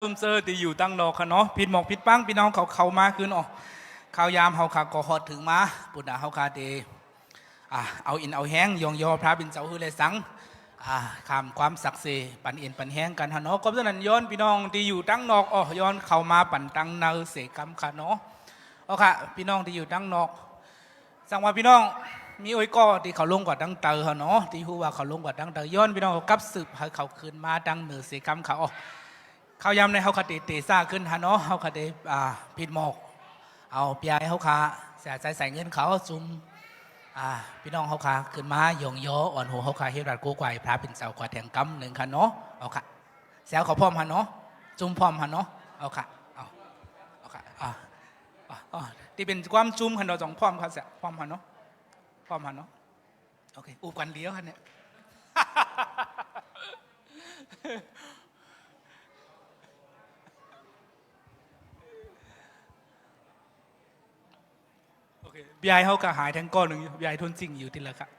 เซอร์ที่อยู่ตั้งนอกค่ะเนาะผิดหมอกผิดปังพี่น้องเขามาคืนอ๋อข่าวยามเขาขาก็ฮอดถึงมาปุ่นดาเขาคาเดเอาอินเอาแห้งยองยอพระบินเจ้าฮือเลยสังคำความศักดิ์สิทธิ์ปันอินปันแห้งกันฮะเนาะก็ฉะนั้นย้อนพี่น้องที่อยู่ตั้งนอกอ๋อย้อนเข้ามาปั่นตั้งเนาเสกรรมค่ะเนาะเอาค่ะพี่น้องที่อยู่ตั้งนอกสั่งว่าพี่น้องมีโอ้ยก็ที่เขาลงกว่าดังเตอร์เนาะที่ฮู้ว่าเขาลงกว่าดังเตอร์ย้อนพี่น้องเขากลับสืบให้เขาคืนมาดังเหนือเสกรรมเขาอ๋อเขาย้ำในเขาคติเตซ่าขึ้นฮะเนาะเขาคติผิดหมอกเอาเปียเขาขาใส่เงินเขาซุ่มพี่น้องเขาขาขึ้นมาโยงโยอ่อนหัวเขาขาเฮรัดกูไกวพระเป็นเสากว่าแทงกำหนึ่งค่ะเนาะเอาค่ะแซวเขาพร้อมฮะเนาะจุ่มพร้อมฮะเนาะเอาค่ะเอาค่ะที่เป็นความจุ่มฮะเนาะสองพร้อมค่ะแซวพร้อมฮะเนาะพร้อมฮะเนาะโอเคอุบกันเลี้ยวฮะเนี่ยยายเขาก็หายทั้งก้อนหนึ่งยายทุนจริงอยู่ที่ละครับ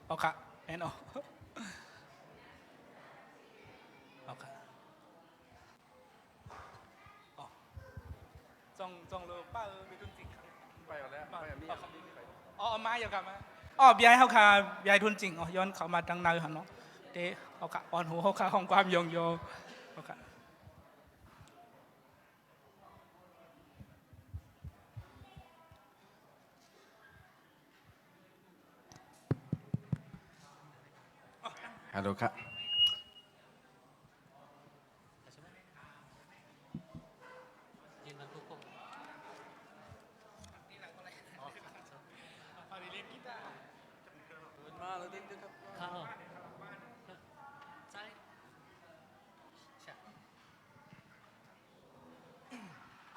เอาค่ะแอนเอาค่ะจ้องเลยป้ามีทุนจริงครับไปแล้วป้าแบบนี้มาอยู่กับมายายเขาค่ะยายทุนจริงย้อนเขามาตั้งนานหันเนาะเด้เอาค่ะอ่อนหูเขาค่ะของความยงโยเอาค่ะฮัลโหลครับ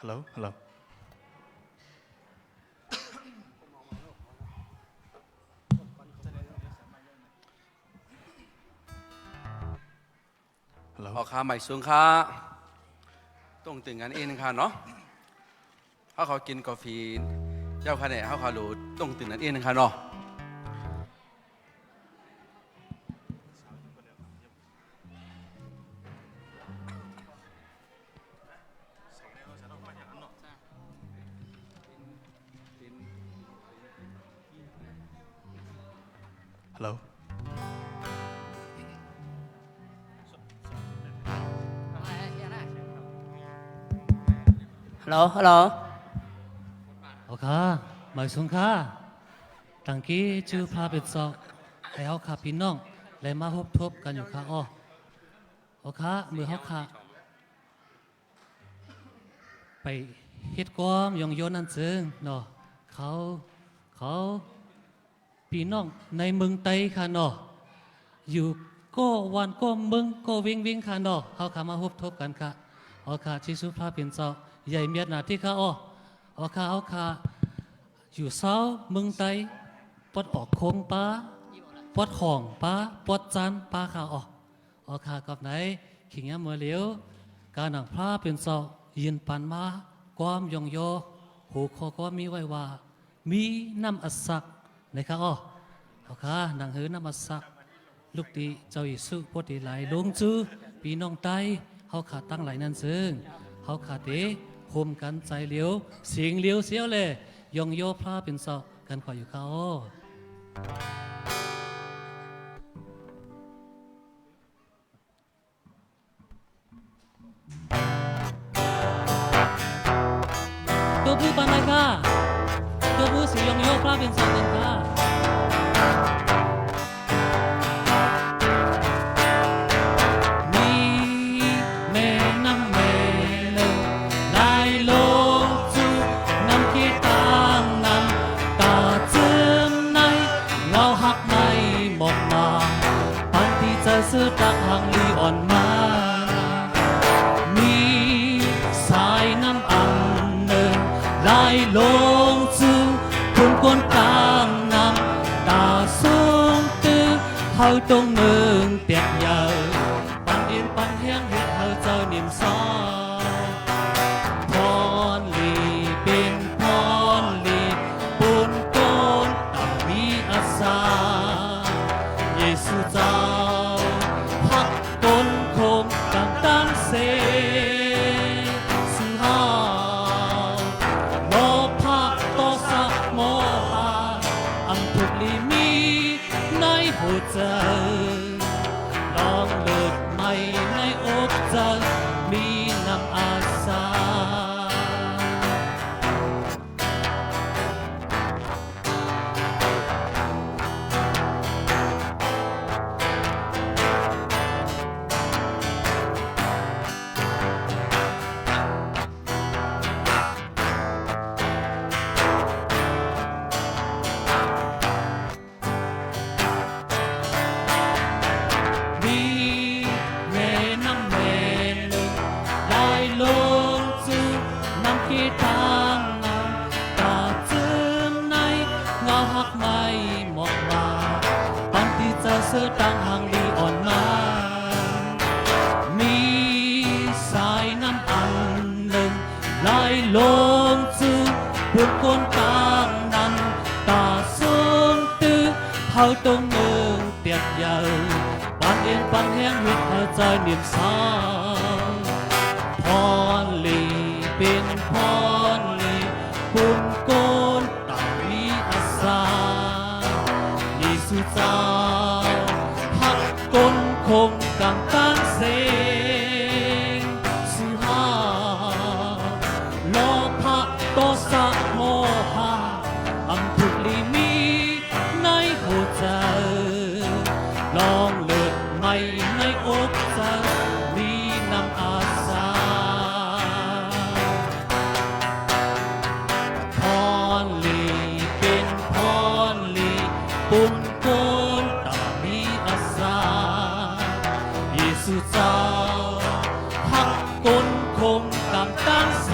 ฮัลโหลฮัลโหลออกขาใหม่สูงขาต้องตื่นกันเองค่ะเนาะเขากินกาแฟเจ้าค่ะเนี่ยเขารู้ต้องตื่นกันเองค่ะเนาะฮัลโหลฮัลโหลโอเคหมายสงค่ะตั้งกี้ชื่อพาเป็ดซอกให้เขาขาพี่น้องและมาพบทบกันอยู่ค่ะอ้อโอเคมือเขาขาไปเฮ็ดความยองโยนนั่นซึ่งเนาะเขาพี่น้องในเมืองไต้ค่ะเนาะอยู่ก็วันก็เมืองก็วิ่งค่ะเนาะเขาขามาพบทบกันค่ะโอเคชิสุพาเป็นซอกใหญ่เมียดนาที่ข้าอ้อเอาข้าอยู่เศร้าเมืองไตปดออกโค้งป้าปดห่องป้าปดจานป้าข้าอ้อเอาข้ากับไหนขิงยามเมื่อเหลียวการหนังพระเป็นเศร้ายืนปันมาความยองโยหูคอก็มีไว้ว่ามีน้ำอัศกในข้าอ้อเอาข้าหนังหือน้ำอัศกลูกดีเจ้าอิสุพอดีไหลลงจื้อปีน้องไตเขาขาตั้งไหลนั่นซึ่งเขาขาเตคมกันใจเลี้ยวเสียงเลี้ยวเสียวเลยยองโยพระเป็นเศร้ากันขออยู่เขาตัวผู้ปันไรค่ะตัวผู้สียองโยพระเป็นเศร้ากันค่ะซื้อตักหังลีอ่อนมามีสายน้ำอังเนินไหลลงสู่ทุ่งก้นกลางน้ำตาสูงตื้อเฮาตรงเมืองเปียกเยาปันอินปันเฮียงเฮ็ดเฮาเจ้านิ่มซ้อพรลีเป็นพรลีปุ่นโกนต่างมีอาศั าเยซูเจ้าพักต้นคมกังตันเซสุฮาโลภะโตสะโมหะอันทุกลิมีในหัวใจลองเลิดไม่ในอกใจมีน้ำอาสาตั้งห่างลีอ่อนมามีสายน้ำอันหนึ่งไหลลงสู่บุญคนกลางนั้นตาสูงตื้อเขาตรงเมืองเตียกใหญ่ปานเอ็นปานแห้งวิตหายใจเนียมสาวพรลีเป็นพรลีบุญโกนตามีอาสาเยซูเจ้าก้นคงกังตันเซงสุฮาโลภะโตสะโมหะอันทุกลิมีในหัวใจลองเลิดไม่ในอกใจมีน้ำอาสาพรลีเป็นพรลีปุญโกนตามีอาสาสุเจ้าหักก้นคงกังตันเซ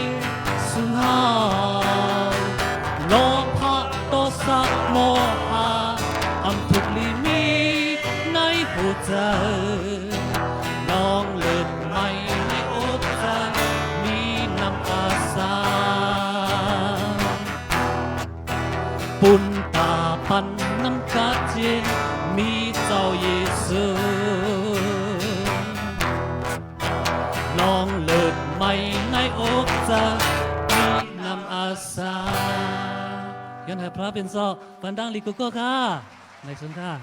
งสุฮาโลภะโตสะโมหะอันทุกลิมีในหัวใจลองเลิดไม่ในอกใจมีน้ำอาสาปุณตาปันน้ำกาเจนมีเจ้าเยซูลองเลิดไม่ในอกจะมีน้ำอาสายันให้พระเป็นซอปันดังลิกุโกค่ะในสุนทร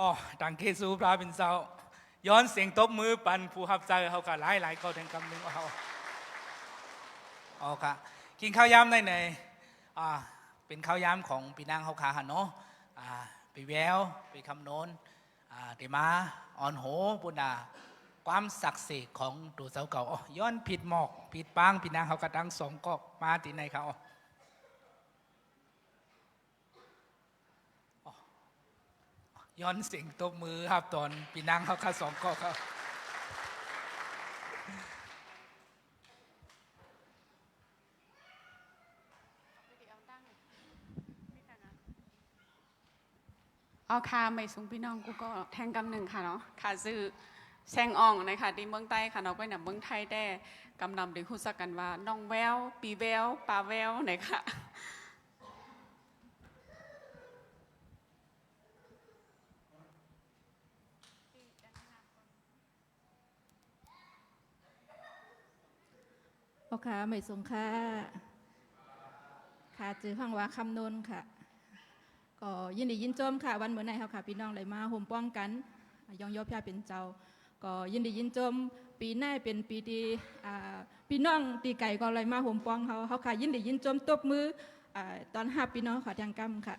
อ๋อดังเกซูพระเป็นเจ้าย้อนเสียงตบมือปันผู้หับใจเขาก็หลายเขาแทงกำหนึ่งเอาอ๋อค่ะกินข้าวยำได้ไหนเป็นข้าวยำของปีนางเขาขาหันเนาะไปแววไปคำโน้นเดมาอ่อนโหปุณาความศักดิ์สิทธิ์ของตัวเสาเก่าย้อนผิดหมอกผิดปางปีนางเขากระดังสองก็มาตีในเขาย้อนเสียงตบมือครับตอนปีนังเขาสองก็ครับเอาค่ะไม่สูงพี่น้องกูก็แทงกำหนึ่งค่ะเนาะค่ะซื้อแซงอ่องนะคะที่เมืองใต้ค่ะเนาะก็หนับเมืองไทยได้กำนำได้คู่สักกันว่าน้องแววปีแววปลาแววนะคะโอเคไม่สงค่ะค่ะจือห้องว่าคำนนค่ะก็ยินดียินจมค่ะวันเมื่อไหร่ค่ะพี่น้องเลยมาห่มป้องกันยองยอพยาเป็นเจ้าก็ยินดียินจมปีหน้าเป็นปีที่พี่น้องตีไก่ก็เลยมาห่มป้องเขาค่ะยินดียินจมตบมือตอนห้าพี่น้องขอทางกรรมค่ะ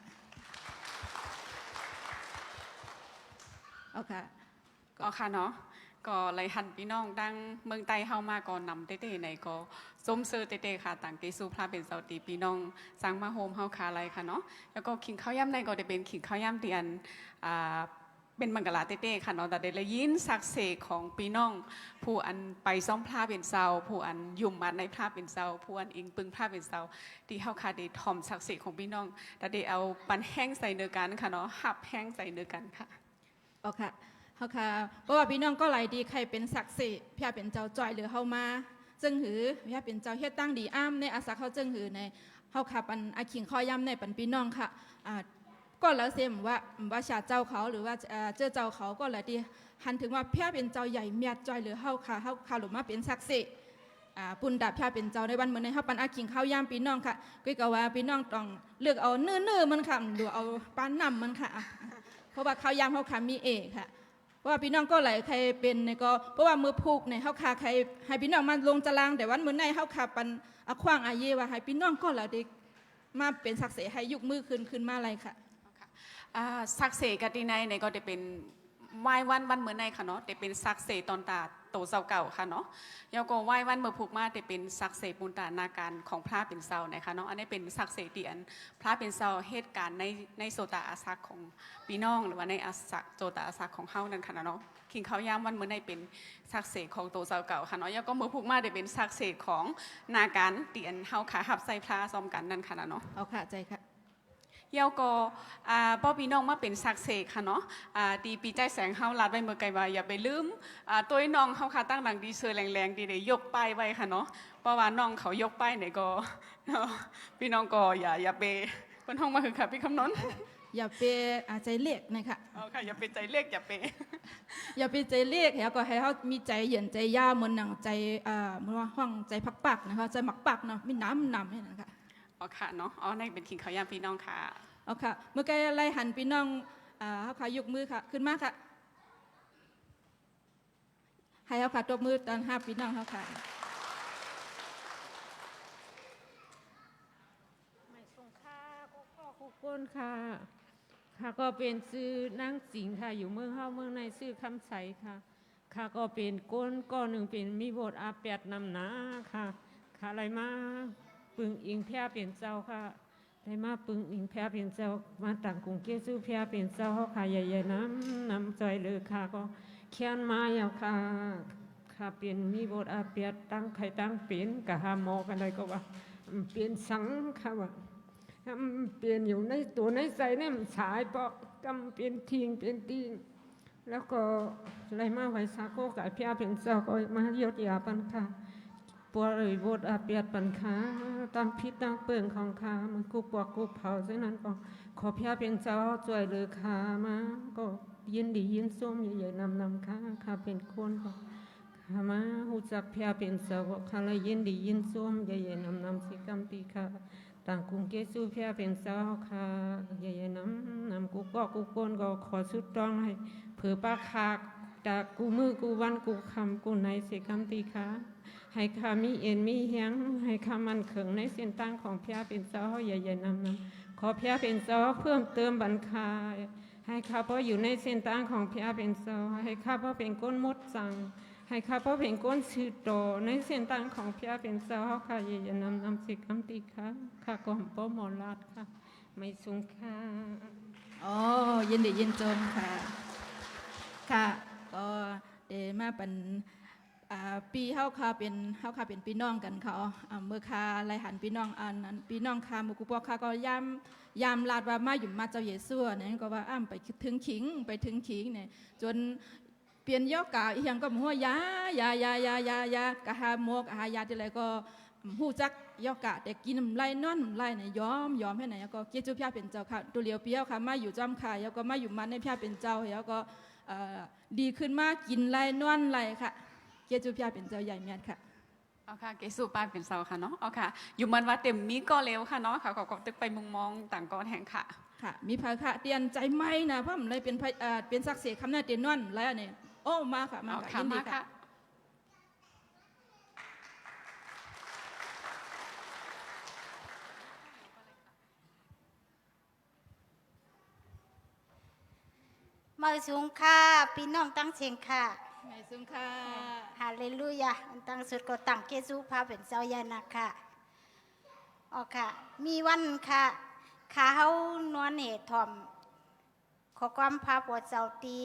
เอาค่ะก็ค่ะเนาะก็เลยหันพี่น้องดังเมืองใต้เข้ามาก็นำเต้ๆในก็ส้มเซอร์เต้ๆค่ะต่างเกสูพระเป็นเสาตีพี่น้องสังมาโฮมเฮาคาอะไรค่ะเนาะแล้วก็ขิงข้าวย่ำในก็จะเป็นขิงข้าวย่ำเตียนเป็นมังกรเต้ๆค่ะเนาะแต่ได้ยินศักดิ์ศรีของพี่น้องผู้อันไปซ่อมพระเป็นเสาผู้อันยุ่มมัดในพระเป็นเสาผู้อันอิงปึงพระเป็นเสาที่เฮาคาได้ทอมศักดิ์ศรีของพี่น้องแต่ได้เอาปันแห้งใส่เนื้อกันค่ะเนาะหับแห้งใส่เนื้อกันค่ะโอ เอาค่ะเฮาค่ะเพราะว่าพี่น้องก็หลายดีใครเป็นศักดิ์สิทธิ์พี่เป็นเจ้าจ่อยหรือเฮามาจึงหือพี่เป็นเจ้าเฮ็ดตั้งดีอ้ามในอาศักเขาจึงหือในเฮาค่ะปันอาขิงข้อย่ำในปันพี่น้องค่ะก็แล้วเสียมว่าชาเจ้าเขาหรือว่าเจ้าเขาก็เลยดีหันถึงว่าพี่เป็นเจ้าใหญ่เมียจ่อยหรือเฮาค่ะหรือมาเป็นศักดิ์สิทธิ์ปุ่นดาบพี่เป็นเจ้าในวันเหมือนในเฮาปันอาขิงข้าวย่ำพี่น้องค่ะก็ว่าพี่น้องต้องเลือกเอาเนื้อมันค่ะหรือเอาปานนำมันค่ะเพราะว่าข้าวย่ำเฮาค่ะมีเอกค่ะเพราะว่าพี่น้องก็หลายใครเป็นในก็เพราะว่ามือผูกในเฮาค่ะใครให้พี่น้องมาลงตารางแต่วันเหมือนในเฮาค่ะปันขว้างอาเยว่าให้พี่น้องก็หลายเด็กมาเป็นศักดิ์ศรีให้ยุกมือขึ้นมาอะไรค่ะศักดิ์ศรีกันดีในก็จะเป็นไหว้วันเหมือนในค่ะเนาะแต่เป็นศักดิ์ศรีตอนตาโตเสาเก่าค่ะเนาะแล้วก็ไหว้วันเมื่อผูกมาแต่เป็นศักดิ์ศรีปุณตานาการของพระเป็นเสานะคะเนาะอันนี้เป็นศักดิ์ศรีเตียนพระเป็นเสาเหตุการณ์ในโซตาอาศักของพี่น้องหรือว่าในอาศักโซตาอาศักของเฮานั่นค่ะเนาะคิงเขาย่ามวันเหมือนในเป็นศักดิ์ศรีของโตเสาเก่าค่ะเนาะแล้วก็เมื่อผูกมาแต่เป็นศักดิ์ศรีของนาการเตียนเฮาขาหับใส่พระซ้อมกันนั่นค่ะเนาะเอาค่ะใจค่ะเยาก็ป้อพี่น้องมาเป็นศักดิ์เสกค่ะเนาะดีปีใจแสงเฮาลาดไว้เมื่อไกลว่าอย่าไปลืมตัวน้องเฮาค่ะตั้งหลังดีเซอร์แรงๆดีได้ยกป้ายไว้ค่ะเนาะเพราะว่าน้องเขายกป้ายไหนก็พี่น้องก็อย่าไปเพิ่นห้องมาคือค่ะพี่คำนนอย่าไปใจเล็กนะคะเอาค่ะอย่าไปใจเล็กอย่าไปใจเล็กแล้วก็ให้เขามีใจเย็นใจย่าเหมือนหนังใจเหมือนว่าห้องใจพักปักนะคะใจหมักปักเนาะมีน้ำนี่นะคะอ๋อค่ะเนาะอ๋อในเป็นขิงเขาย่างพี่น้องค่ะเอาค่ะเมื่อกี้ไล่หันพี่น้องเขาขายกมือค่ะขึ้นมาค่ะให้เขาขาตบมือตอน5พี่น้องเขาค่ะไม่ส่งค่าก็คุกก้นค่ะค่ะก็เป็นชื่อนางสิงค่ะอยู่เมืองเฮาเมืองในชื่อคำใสค่ะค่ะก็เป็นก้นก้อนหนึ่งเป็นมีบทอาแปดนำหนาค่ะค่ะอะไรมาปึงอิงแพร่เป็นเจ้าค่ะได้มาปึงอิงแพร่เป็นเจ้ามาต่างกรุงเกซูแพร่เป็นเจ้าค่ะใหญ่ๆน้ำใจเลยค่ะก็เขียนมาอย่างค่ะค่ะเป็นมีบทอาเปียดตั้งใครตั้งเป็นกะหาหมอกันเลยก็ว่าเป็นสังค่ะว่าเปลี่ยนอยู่ในตัวในใจเนี่ยมันฉายเพราะกำเป็นทิ้งเป็นตีนแล้วก็อะไรมาไว้ซาโกกับพี่อาเป็นเจ้าก็มายดยาปันค่ะปวดเลยบดอาเปียดปันขาตั้งพิษตั้งเปิ่งของขามันกูปวดกูเผาเช่นนั้นก็ขอพี่อาเป็นเจ้าช่วยเลยขามาก็ยินดียินส้มใหญ่ๆนำขาขาเป็นคนก็ขามาหูจักพี่อาเป็นเจ้าก็ขาเลยยินดียินส้มใหญ่ๆนำสิกรรมตีขาต่างกรุงเกซูเพียเป็นเจ้าค่ะใหญ่ๆน้ำกูก็กูก้นก็ขอสุดต้องให้เผื่อป้าคากจากกูมือกูวันกูคำกูในเสกำตีค่ะให้ข้ามีเอ็นมีเฮียงให้ข้ามันเขิงในเส้นตั้งของเพียเป็นเจ้าใหญ่ๆน้ำขอเพียเป็นเจ้าเพิ่มเติมบัญคาให้ข้าพออยู่ในเส้นตั้งของเพียเป็นเจ้าให้ข้าพอเป็นก้นมดจังให้ข้าพ่อเป็นก้นชื่อโตในเส้นทางของพี่เป็นเจ้าค่ะอย่านำสิกำติค่ะค่ะก่อนป้อหมอลาดค่ะไม่สูงค่ะอ๋อยินดียินจมค่ะค่ะก็เดมาเป็นปีเฮาค่ะเป็นพี่น้องกันเขาเมื่อคาไล่หันพี่น้องอันพี่น้องค่ะมุกุปอค่ะก็ยามลาดว่ามาอยู่มาเจ้าเยซูเนี่ยก็ว่าไปถึงขิงเนี่ยจนเปลี่ยนยอกกะอีหยังก็หัวยากะหาหมกหายาที่ไรก็หูจักยอกกะแต่กินไล่นอนไล่เนี่ยยอมให้ไหนก็เกจูพยาเป็นเจ้าค่ะตัวเลียวเปี้ยวค่ะมาอยู่จอมค่ะแล้วก็มาอยู่มันในพยาเป็นเจ้าแล้วก็ดีขึ้นมากกินไล่นอนไล่ค่ะเกจูพยาเป็นเจ้าใหญ่เมียนค่ะเอาค่ะเกสูป้าเป็นเสาค่ะเนาะเอาค่ะอยู่มันว่าเต็มมีก็เร็วค่ะเนาะค่ะขอตึกไปมุงมองต่างก้อนแห่งค่ะค่ะมีพระค่ะเตียนใจไหมนะเพราะมันเลยเป็นศักดิ์ศรีคำนั้นเตียนนอนไล่เนี่ยโอ้มาค่ะมาค่ะยินดีค่ะมาสูงค่ะพี่น้องตั้งเชียงค่ะมาสูงค่ะฮาเลลูยาตั้งสุดก็ตั้งเกซูพาเป็นเจ้าญาณะค่ะอ๋อค่ะมีวันค่ะขาเฮานวลเหตุถ่อมขอความพาปวดเจ้าตี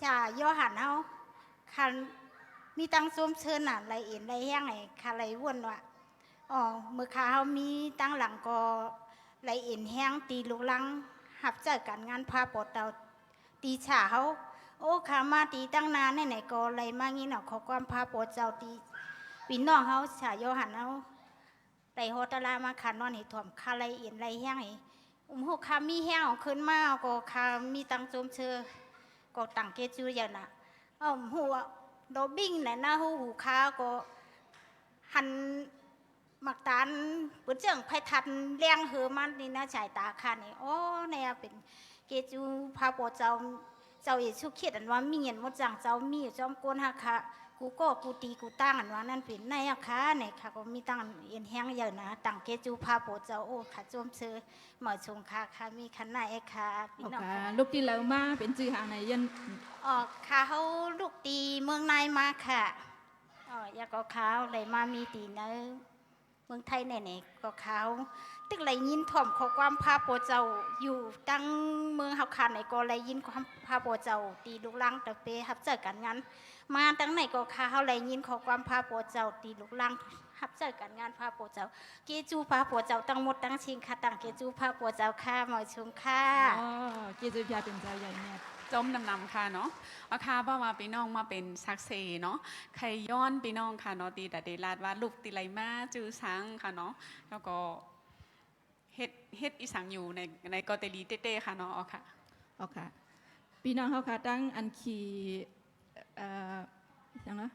จ่าย่อหันเฮาคันมีตั้งส้มเชิญน่ะไรเอ็นไรแห้งไงค่ะไรว่นว่ะอ๋อเมื่อขาเฮามีตั้งหลังก็ไรเอ็นแห้งตีลูกลังหับเจอกันงานพาปวดเจ้า ตีฉาเขาโอ้ขามาตีตั้งนานไหนๆก็อะไรมางี้เนาะขอความพาโปรดเจ้าตีปีน้องเขาฉาโยหันเขาไต่โฮตลามาขานอนให้ถ่วมคาไรเอียนไรแห้งไอ้หูคามีแห้งขึ้นมาก็คามีตังโจมเชอก็ตังเกจูอย่างน่ะหัวโดบิ้งไหนหน้าหูคาก็หันหมักตานปุ้นเจิงไพทันเลี้ยงเหือมันนี่นะฉายตาคานี่โอ้เนี่ยเป็นเกจูพาโปรดเจ้าเจ้าอย่าชุกเขียดอันว่ามีเงินมดจังเจ้ามีจอมโกนหักค่ะกูก็กูตีกูตั้งอันว่านั่นเป็นในอะค่ะเนี่ยค่ะก็มีตั้งเอ็นแห้งเยอะนะตั้งเกจูพาโปเจ้าโอ้ค่ะโจมเชอหมอชงค่ะค่ะมีขันหน้าเอค่ะพี่น้องค่ะ ลูกที่เรามาเป็นจือหางไหนยัน ออกค่ะเขาลูกตีเมืองในมาค่ะอยากก็เขาเลยมามีตีเนอเมืองไทยเนี่ยก็เขาตึกเลยยินถ่อมขอความพาโปเจ้าอยู่ตั้งเมืองเฮาคานไหนก็เลยยินความพาโปเจ้าตีลูกลังตะเปฮับเจอกันงานมาตั้งไหนก็เขาเลยยินขอความพาโปเจ้าตีลูกลังฮับเจอกันงานพาโปเจ้าเกจูพาโปเจ้าตั้งหมดตั้งชิงค่ะตั้งเกจูพาโปเจ้าค่ะหมอชมค่ะ อ๋อเกจูพาเป็นเจ้าใหญ่เนี่ย จมนำค่ะเนาะเอาค่ะเพราะว่าพี่น้องมาเป็นซักเซเนาะใครย้อนพี่น้องค่ะเนาะตีแต่เดลาดว่าลูกตีไรมาจื้อสังค่ะเนาะแล้วก็เฮ็ดอีสังอยู่ในกอเตลีเต้ๆค่ะเนาะเอาค่ะ โอเคพี่น้องเขาค่ะตั้งอันขี่อย่างนะ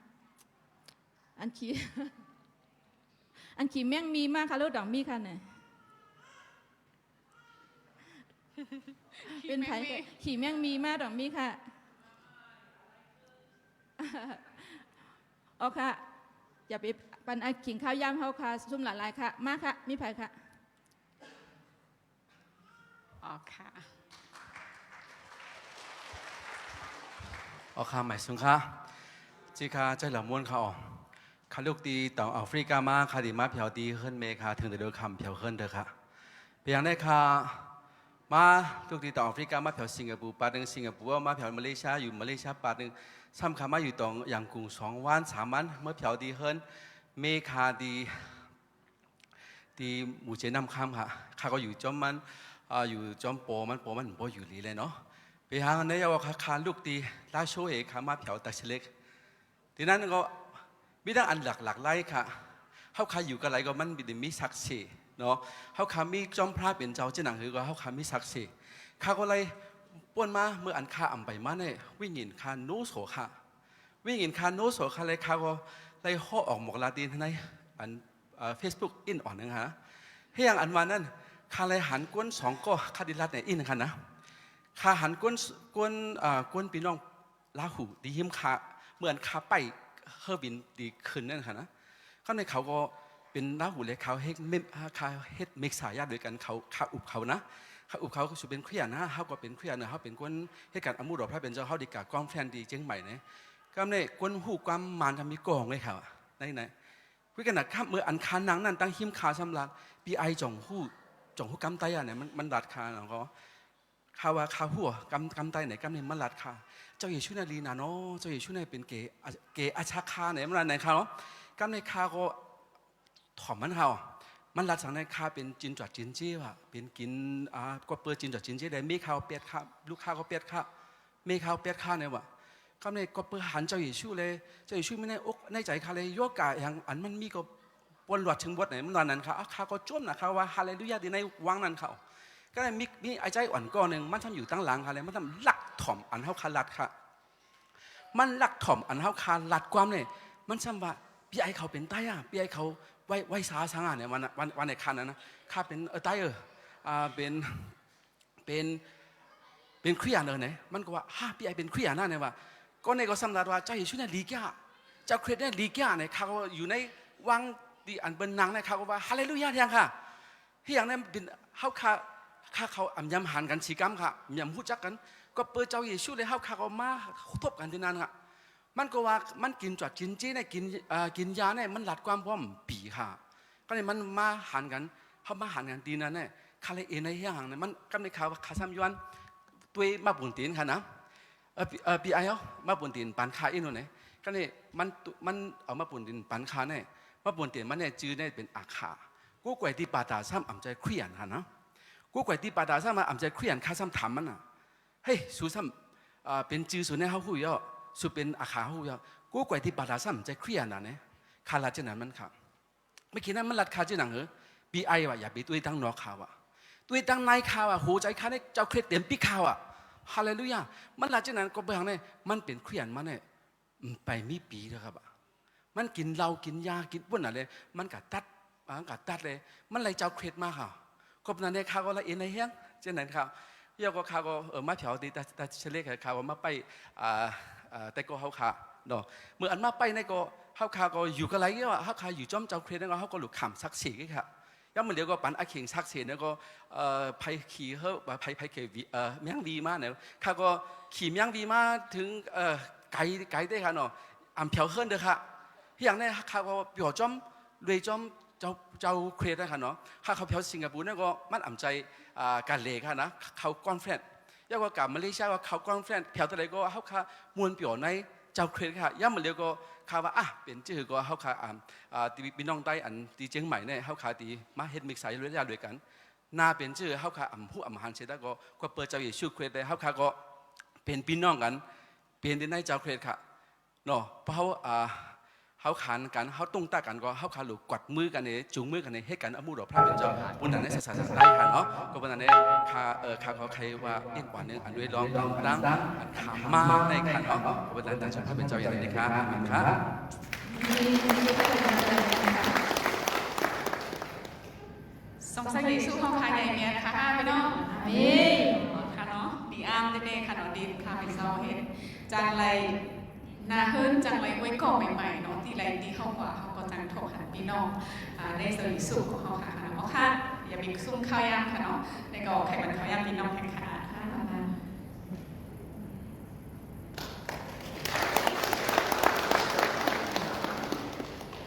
อันขี่ อันขี่แมงมีมากค่ะแล้วดอกมีค่ะเนี่ยเป็นไผ่ขี่แมงมีมากดอกมีค่ะโอเคอย่าไปปันอันขิงข้าวยำเขาค่ะซุ่มหลายๆค่ะมาค่ะมีไผ่ค่ะ อ๋อค่ะ อ๋อค่ะหมายสุงค่ะจีค่ะใจหลังม้วนค่ะอ๋อค่ะลูกตีต่างแอฟริกามาค่ะดีมาเพียวดีขึ้นเมค่ะถึงแต่เดือดคำเพียวขึ้นเถอะค่ะเพียงได้ค่ะมาลูกตีต่างแอฟริกามาเพียวสิงคโปร์ปาหนึ่งสิงคโปร์มาเพียวมาเลเซียอยู่มาเลเซียปาหนึ่งซ้ำค่ะมาอยู่ตรงอย่างกรุง2 วัน3 วันเมื่อเพียวดีขึ้นเมค่ะดีหมู่เจนำคำค่ะค่ะก็อยู่จอมมันอยู่จอมโปมันบ่อยู่ลีเลยเนาะไปหาในยาวคาลูกตีลาโชเอขามาเพียวตัดเล็กทีนั้นก็มีทั้งอันหลักไล่ค่ะเขาขาอยู่กับอะไรก็มันมีศักดิ์ศรีเนาะเขาขามีจอมพระเป็นเจ้าเจ้าหนังหือก็เขาขามีศักดิ์ศรีข้าก็เลยป่วนมาเมื่ออันข้าอ่ำไปมาเนี่ยวิ่งหินข้าโนโสค่ะวิ่งหินข้าโนโสค่ะเลยข้าก็เลยห่อออกหมกลาตีนในอันFacebook อินอ่อนนึงฮะให้อย่างอันวันนั้นข้าเลยหันก้น2 ก็ข้าดิลัดเนี่ยอินค่ะนะข้าหันก้นพี่น้องลาหูดีหิมข้าเหมือนข้าไปเฮอบินดีขึ้นนั่นค่ะนะข้าในเขาก็เป็นลาหูเลยเขาเฮ็ดเมกสายาด้วยกันเขาอุบเขานะเขาอุบเขาก็สุเป็นเครียดนะเขาก็เป็นเครียดนะเขาเป็นก้นเหตุการณ์อมุดอกพระเป็นเจ้าเขาดีกากองแฟนดีเจียงใหม่เนี่ยก็ในก้นหูความมารทำมีกองเลยค่ะไหนคุยกันนะข้าเมื่ออันคานังนั่นตั้งหิมขาสำลักปีไอจ่องหูกำไตอ่ะเนี่ยมันดัดคาเนาะก็ข้าว่าข้าหัวกำไตไหนกำเนี่ยมันดัดคาเจ้าเยชูนาลีนาเนาะเจ้าเยชูนาเป็นเกอาชาคาเนี่ยมันไหนคาเนาะกำในคาก็ถ่อมมันเขามันรัดสังในคาเป็นจินจอดจินจี้ว่ะเป็นกินก็เปิดจินจอดจินจี้ได้มีข้าวเปียดข้าลูกข้าก็เปียดข้ามีข้าวเปียดข้าเนี่ยว่ะกำในก็เปิดหันเจ้าเยชูเลยเจ้าเยชูไม่ในอกในใจคาเลยโยกะอย่างอันมันมีก็ปนหลอดถึงบทไหนมันนอนนั้นค่ะข้าก็จ้วนะข้าว่าฮาเลลูยาดีในวังนั้นเขาก็เลยมีไอ้ใจอ่อนก้อนหนึ่งมันทำอยู่ตั้งหลังค่ะเลยมันทำหลักถ่อมอันเท่าคาลัดค่ะมันหลักถ่อมอันเท่าคาลัดความเนี่ยมันซ้ำว่าพี่ไอเขาเป็นไตอ่ะพี่ไอเขาไว้สาสังอ่ะเนี่ยวันในคันนะข้าเป็นไตเป็นเครียดเลยเนี่ยมันก็ว่าพี่ไอเป็นเครียดนั่นเนี่ยว่าก็ในก็สำหรับว่าเจ้าเยซูเนี่ยลีก้าเจ้าเครียดเนี่ยลีก้าเนี่ยเขาอยู่ในวังดีอันเป็นนางเนี่ยเขาก็ว่าฮาเลลูยาที่ยังค่ะที่ยังเนี่ยเป็นเขาอ่ำยำหันกันสีกัมค่ะยำหูจักกันก็เปิดเจ้าเยซูเลยเขามาทบกันที่นั่นค่ะมันก็ว่ามันกินจอดกินจี้เนี่ยกินยาเนี่ยมันหลัดความพร้อมปีค่ะก็เลยมันมาหันกันเขามาหันกันดีนั่นเนี่ยคาเลยเอในเฮียงเนี่ยมันก็ในข่าวขาซ้ำย้อนตัวมาปุ่นตีนค่ะนะปีไอเอามาปุ่นตีนปันขาอินโน่เนี่ยก็เลยมันเอามาปุ่นตีนปันขาเนี่ยมาปุ่นตีนมันเนี่ยจื้อเนี่ยเป็นอาขากูกวยที่ปาตาซ้ำอ่ำใจเครียดค่ะนะกูกวยที่ปาตาซ้ำมาอ่ำใจเครียดข้าซ้ำถามมันน่ะเฮ้ยสู้ซ้ เป็นจือส่วนในเขาหูยอสุเป็นอาขาหูยอกูกว่าที่บาดาซ้ำใจเครียดนะเนี่ยคาราเจนั้นมันค่ะไม่คิดนั้นมันรัดคาเจนังเหรอปีไอว่ะอย่าไปตัวตั้งนอกข่าวอ่ะตัวตั้งในข่าวอ่ะโหใจข้าเนี่ยเจ้าเครียดเต็มปีข่าวอ่ะฮาเลลูยามันรัดเจนั้นก็เบื้องเนี่ยมันเป็นเครียดมันเนี่ยไปมีปีแล้วครับมันกินเหล้ากินยากินปุ่นอะไรมันกัดตัดเลยมันเลยเจ้าเครียดมากค่ะก็เป็นในข่าวก็ละเอียดในเฮี้ยงเจนั้นครับยก็ข่าวก็มาเผาตีแต่เฉลี่ยข่าวมาไปแต่ก็เขาขาเนาะเมื่ออันมาไปในก็เขาขาก็อยู่กันไรก็ว่าเขาขาอยู่จ้อมเจ้าเครียดแล้วก็เขาก็หลุดขำซักสีก็ค่ะย่ามันเดี๋ยวก็ปั่นอาเข่งซักสีแล้วก็ไปขี่เขาไปขี่เมียงวีมาเนี่ยเขาก็ขี่เมียงวีมาถึงไกลได้ค่ะเนาะอ่ำเผาเฮิร์นเด้อค่ะอย่างนี้เขาก็เปี่ยวจ้อมเลยจ้อมเจ้าเครียดได้ค่ะเนาะถ้าเขาเผาสิงคโปร์เนี่ยก็มันอ่ำใจการเล่ค่ะนะเขาก้อนแฟนย่าก็กลับมาเลเซียก็เขาก้อนแฟนแถวตะเลยก็เขาค่ะมวนเปี่ยวในเจ้าเครียดค่ะย่ามันเดียวก็ข่าวว่าเป็นชื่อก็เขาค่ะตีพี่น้องใต้อันตีเชียงใหม่เนี่ยเขาค่ะตีมาเฮ็ดมิกซ์ใส่เรื่องด้วยกันน่าเป็นชื่อเขาค่ะผู้หันเสร็จแล้วก็เปิดเจ้าเยซูเครียดเลยเขาค่ะก็เป็นพี่น้องกันเป็นในเจ้าเครียดค่ะเนาะเพราะเขาขานกันเขาตุ้งตากันก็เขาขาหลุดกวัดมือกันเนี่ยจูงมือกันเนี่ยให้กันอมูดอกพระเป็นเจ้าปุ่นนั้นในศาสนาได้ค่ะเนาะก็ปุ่นนั้นเนี่ยข้าเขาใครว่าเอ็นกว่านึงอันด้วยร้องดังอันขามมาในค่ะเนาะก็ปุ่นนั้นแต่ฉันพระเป็นเจ้าอย่างนี้ค่ะอามินค่ะสงสัยเยซูของข้าใหญ่เนี่ยนะคะพี่น้องค่ะเนาะดีอามเด็กๆค่ะเนาะดีค่ะเป็นเสาเห็ดจังไรนาเฮิรนจังไรไว้ก่อใหม่ๆเนาะที่ไรดีเข้ากว่าเขาก็จังโทรหาพี่น้องในเสรีสุขของเขาค่ะเนาะค่ะอย่ามีซุ่มข้าวยำค่ะเนาะในก็ไข่มันข้าวยำพี่น้องแข่งขันค่ะ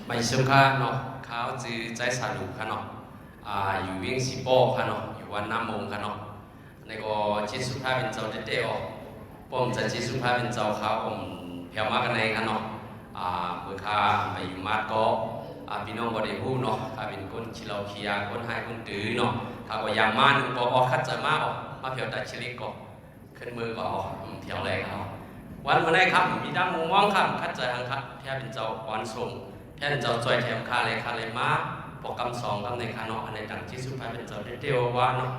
ไม่ใช่ค่ะเนาะเขาจือใจสารุค่ะเนาะอยู่วิ่งสิโป้ค่ะเนาะอยู่วันน้ำมงค่ะเนาะในก็จิตสุภาพเป็นเจ้าเด็ดๆผมจะจิตสุภาพเป็นเจ้าเขาผมเพียวมากกันในค่ะเนาะเมื่อข้าไปอยู่มาก็พี่น้องก็ได้พูดเนาะข้าเป็นคนชิลาคียคนให้คนตื้อเนาะข้าก็ยามมาหนึ่งก็คัดจะมาเพียวตัดชิลิกก็ขึ้นมือก็เพียวแรงเขาวันวันไหนครับมีดำมุงว่างครับคัดใจหังคัดเพียเป็นเจ้าวันส่งเพียเป็นเจ้าจอยแถมคาเลยมาปกกำสองกำในคาเนาะในต่างจิตสุภาพเป็นเจ้าเดียวว่าเนาะ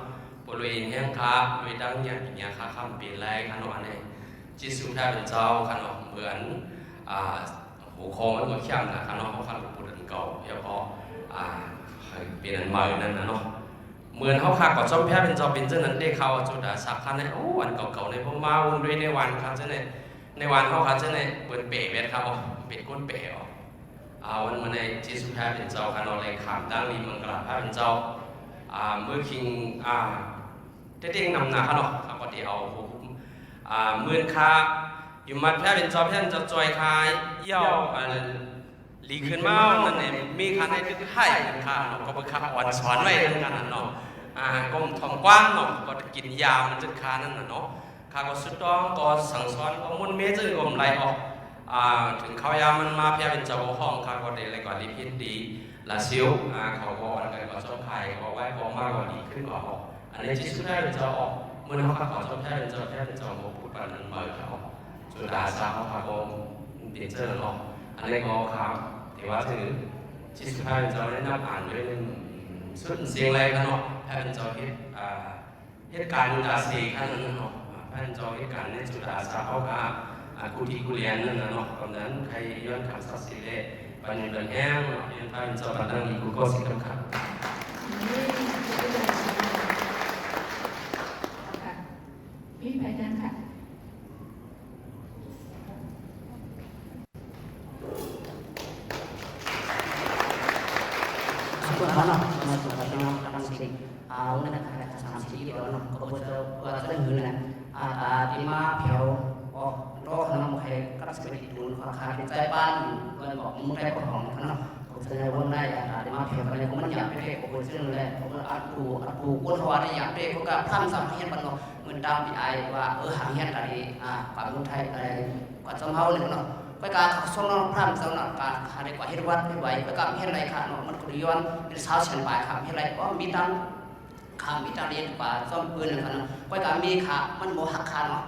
บริเวณแห่งคาโดยดังอย่างคาคำเปลี่ยนแรงคาเนาะในจิตสุภาพเป็นเจ้าคาเนาะเหมือนหัวคอมันก็เข้มนะคาเนาะเพราะคาปุถุเก่าแล้วก็เปลี่ยนใหม่นั่นนะเนาะเหมือนเขาขาก่อจอมแพ้เป็นเจ้าเป็นเจ้านั้นได้เขาจุดสักคันในวันเก่าๆในพวกมาวนด้วยในวันครับเจ้าในวันเขาครับเจ้าเปิดเป๋เบ็ดครับเป็นก้นเป๋วันมาในจิตสุภาพเป็นเจ้าคาเนาะเลยขามด้านริมมังกรพระเป็นเจ้าเมื่อคิงเด็กๆนำหนาเขาเนาะเขาก็เดี๋ยวเมื่อคาอยู่มาแพ้เป็นเจ้าจอยคายเย่าลีขึ้นมานั่นเองมีคาในตึกไทยค่ะก็เป็นคาอ่อนสอนไว้ทั้งนั้นเนาะก้มทองกว้างเนาะก็กินยามันจึงคานั่นน่ะเนาะคาก็สุดต้องก็สั่งสอนก็มุ่นเมจึงก็ไหลออกถึงเขายามันมาแพ้เป็นเจ้าห้องคาก็ได้อะไรก่อนรีพิษดีละซิวเขาก็อันกันก็ชอบไข่ก็ไว้ก็มากกว่าดีขึ้นกว่าออกอันนี้ที่สุดได้เป็นเจ้าออกเมื่อเขาขอชอบแพ้เป็นเจ้าโมกุปันนั้นเมื่อเขาจุดาสาวเขาก็เปลี่ยนเจ้าเนาะอันนี้ก็ครับแต่ว่าถือที่สุดท้ายเราได้นับอ่านด้วยสุดเสียงอะไรกันเนาะแพทย์จอเหตุการณ์จุดาสีขั้นนั้นเนาะแพทย์จอเหตุการณ์ในจุดาสาวครับกูที่กูเรียนนั่นเนาะตอนนั้นใครย้อนคำสัตย์สิเล่ปัญญาเดินแห้งเรียนแพทย์จอปัญญาอีกูก็สิครับพี่ไผ่จันค่ะAno, masuk ke dalam kadang sing, orang nak kata sama sih, orang nak kau betul guna, lima piau, roh nama mukai keras seperti itu, kalau ada caipan, kalau mukai pohon, kan, kau sedang warna ya, lima piau kalau kau menyak deh, kau sedang le, kau aku kau hari yang deh, kau kan tham sama hian bano, mendam di air, harian dari Pak Mutai dari Pak Sombau ni kan. ไปการสอนพรำสอนการหาได้กว่าเฮดวัดไว้ไปการเฮ็ดไรค่ะเนาะมันก็ย้อนเป็นสาวเชียงปลายค่ะเฮ็ดไรก็มีตังค่ะมีตังเรียนกว่าซ่อมปืนนั่นค่ะเนาะไปการมีค่ะมันบ่หักค่ะเนาะ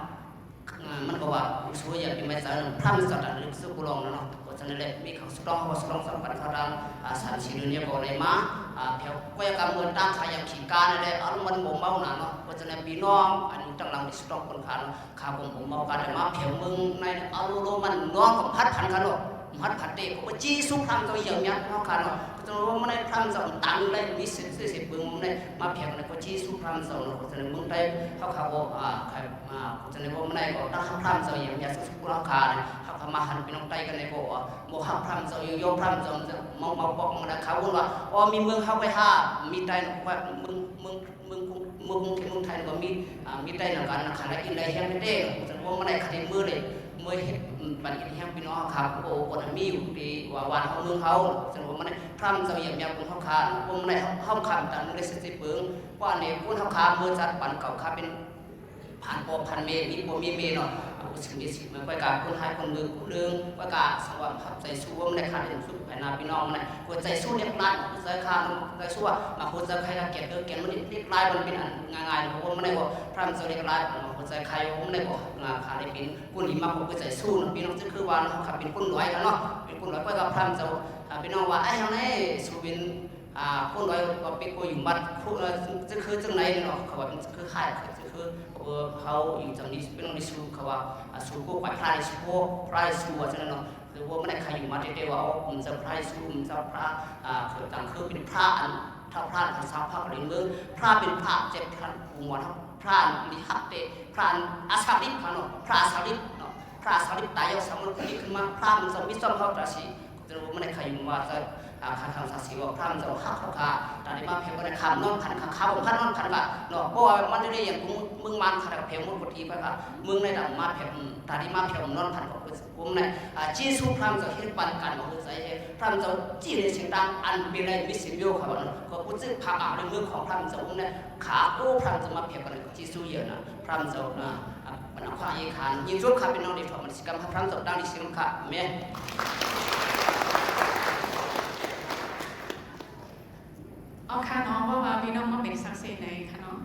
มันก็ว่าช่วยอย่างที่ไม่สารพร่ำสัตว์หรือสุกุลองเนาะเพราะฉะนั้นเลยมีเขาสตรองเขาสตรองสัมพันธ์เขาดังสารชีเนี่ยก็เลยมาเพียวก็ยังกำเงินตั้งขายอย่างขีการเลยอารมณ์มันบ่มเมาหนาเนาะเพราะฉะนั้นพี่น้องอันนี้ตั้งหลังที่สตรองคนขาขาผมบ่มเมากันเลยมาเพียวมึงในอารมณ์มันน้องกับพัดพันกันเนาะพัดพันเตะผมว่าจี้สุพรรณตัวอย่างเนี้ยเขาขาเนาะเพราะฉะนั้นมันได้พร่ำสัมตังเลยมีสิทธิ์บึงมันได้มาเพียวในก็จี้สุพรรณสัมเพราะฉะนั้นมึงได้เขาขาบอกใครเพราะฉะนั้นว่ามันได้ก็ตั้งพร่ำสัมอย่างเนี้ยสุกุลขาเนี่ยเขามาหันพี่น้องไต้กันในโบโมหักพร่ำสัมโยพร่ำสัมมองบอกมันได้เขาว่าอ๋อมีเมืองเข้าไปห้ามีไต้ว่าเมืองไทยก็มีไต้หนังกันขนาดกินได้แห้งไม่ได้เพราะฉะนั้นว่ามันได้ขนาดมือเลยเมื่อเห็นบันกินแห้งพี่น้องครับโอ้คนมีอยู่ดีว่าวันเขาเมืองเขาฉะนั้นว่ามันได้พร่ำสัมอย่างเนี้ยคนเขาขาดว่ามันได้ห้องขาดแต่มันได้สิบเบิ้งว่าเนี่ยคนเขาขาดเมื่อจัดปันเก่าขาเป็นผ่านพันเมตรมีโบมีเมตรเนาะสิ่งนี้สิ่งมันประกาศคนไทยคนเมืองคนเรื่องประกาศสว่างขับใจสู้ว่ามันได้ขาดเด่นสุดภายในพี่น้องมันได้หัวใจสู้เรียบร้อยหัวใจขาดใจสู้ว่าหัวใจใครเก็บเก็บมันเรียบร้อยมันเป็นอันง่ายๆเพราะว่ามันได้บอกพระมันจะเรียบร้อยหัวใจใครมันได้บอกขาดได้เป็นคนหิมะหัวใจสู้พี่น้องจะคือว่าเขาขับเป็นคนรวยกันเนาะเป็นคนรวยก็กับพระมันจะพี่น้องว่าไอ้เขาเนี่ยสู้เป็นคนรวยก็เป็นคนอยู่บัดจะคือจังไหนเนาะเขาว่าเป็นคือขายคือเขาอยู่จังนี้เป็นองค์สูเขาว่าสูก็ไปพลายสูพลายสูว่าฉะนั้นเนาะคือว่าไม่ได้ใครอยู่มาเดียวว่าผมจะพลายสูผมจะพระคือต่างคือเป็นพระอันถ้าพระภาษาพระหรือเมืองพระเป็นพระเจ็บพระหัวทั้งพระลิหัตเตพระอาสาลิปเนาะพระอาสาลิปเนาะพระอาสาลิปตายเอาสมุนขึ้นมาพระมันจะวิจารณ์เขาตรัสจะรู้ไม่ได้ใครอยู่มาจะข้าทางศาสนาว่าพระมันจะหักเขาขาแต่ในมาเพียงก็ได้คำน้องขันข้าวพันน้องขันละเนาะเพราะว่ามันได้อย่างมึงมันขันกับเพียงมุดปฏิไปครับมึงในดังมาเพียงแต่ในมาเพียงน้องขันกับผมในจีสุพระมันจะเห็นปันกันมาคือใจพระมันจะจีในเสียงดังอันเป็นในมิสิโยครับก็พูดถึงภาคในเรื่องของพระมันจะผมในขาโอ้พระมันจะมาเพียงกันจีสุเยอะนะพระมันจะนะบรรดาข้ายิงขันยิงจุดขับเป็นน้องดีถอดมันสิกรรมพระมันจะดังดิสิกรรมขับเมย์เอาค่ะน้องว่าพี่น้องมาเป็นสักเซนในค่ะน้อง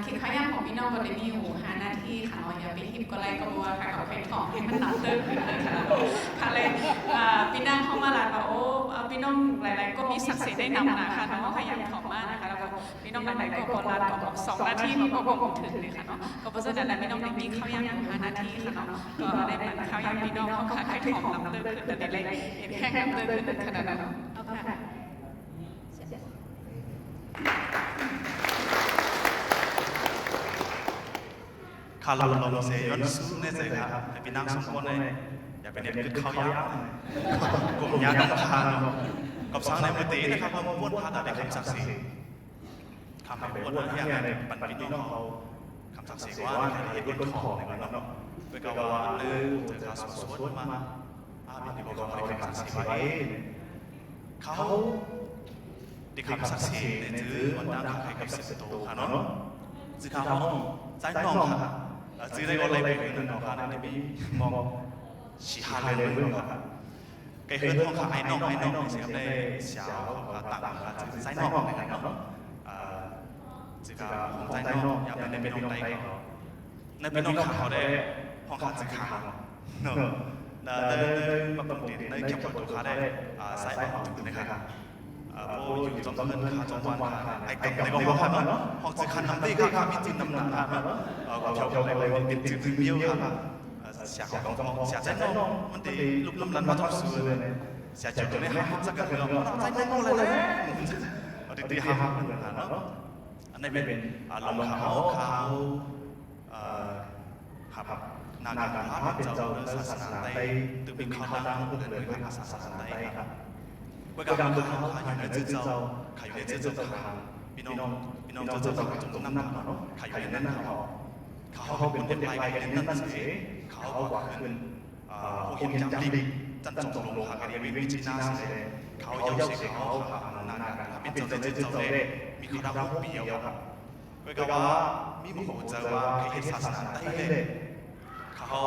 คิดขยันของพี่น้องก็ได้มีอยู่หาหน้าที่ค่ะน้องอย่าไปหิบก็ไรก็บัวค่ะเขาไปถอดให้มันหนักเติมขึ้นเลยค่ะค่ะเลยพี่น้องเข้ามาหลายว่าโอ้พี่น้องหลายๆก็มีสักเซนได้นำนะคะน้องขยันของมากนะคะแล้วก็พี่น้องหลายๆก็กดลาดก็2 นาทีมันก็คงถึงเลยค่ะเนาะก็เพราะฉะนั้นพี่น้องได้มีเขายังหาหน้าที่ค่ะเนาะก็ได้เหมือนเขายังพี่น้องเขาขายของนำเติมขึ้นแต่ได้เห็นแค่นำเติมขึ้นขนาดนั้นเอาค่ะข้าเราลองเสียย้อนสู้ในใจครับให้พี่นางสมคนเลยอย่าไปเด็ดขึ้นเขายากกลุ่มยากันคากับสาวในมือตีนะครับเพราะม้วนพาแต่ได้คำศักดิ์สิทธิ์คำให้ม้วนอย่างไรบรรพี่น้องเขาคำศักดิ์สิทธิ์ว่าให้เห็นก้นของในนั้นเนาะไปกล่าวว่าเออเจอข้าสวดมาเป็นที่บอกเขาได้คำศักดิ์สิทธิ์ไว้เขาได้คำศักดิ์สิทธิ์ในจื้อวันนั้นใครกับสิบโตค่ะเนาะจื้อเขาใจน้องค่ะจื้อได้ก็เลยไปเป็นน้องค่ะในปีมองชีฮาเลยเรื่องค่ะcái hơn không khả ai nông thì em đây xào tặng là trái nông này nó chỉ cả không trái nông nhà bên đây bên nông tay họ nơi bên nông khảo đây không khả chỉ khảo nó là nơi mà bằng tiền nơi kẹp tổ khả đây sai họ từ này khả vôอยู่trong thân khả trong quan khả ai cầm đây có khả nó họ chỉ khả nắm đây khả biết chữ nắm khả nó có theo này là biết chữ yêu khả xảของของxả trái nông มันตีลูกลำลันมาทอดสูเลยเสียใจตรงนี้ห้ามสักกันเลยใจแน่นเลยเอาตีห้ามเนาะอันนี้เป็นลงเขาครับนาการพระเป็นเจ้าศาสนาไต้ตึกเป็นเขาดังเดินด้วยศาสนาไต้ครับว่าการเมืองเขาอยู่ในจื้อเจ้าขายอยู่ในจื้อเจ้าทางพี่น้องเจ้าจงน้ำเนาะขายอยู่ในนั้นเขาเป็นคนไปกันนั่นสิเขาว่าขึ้นผู้เห็นจำดีจันทร์ส่งลงหางเรียนวิจิตรนาเสเขาเย้าเสเขานาการเป็นเจ้าเล่มีเขาดาวเปียวครับก็ว่ามีผู้เจอว่าเห็นศาสนาไต้เลยเขา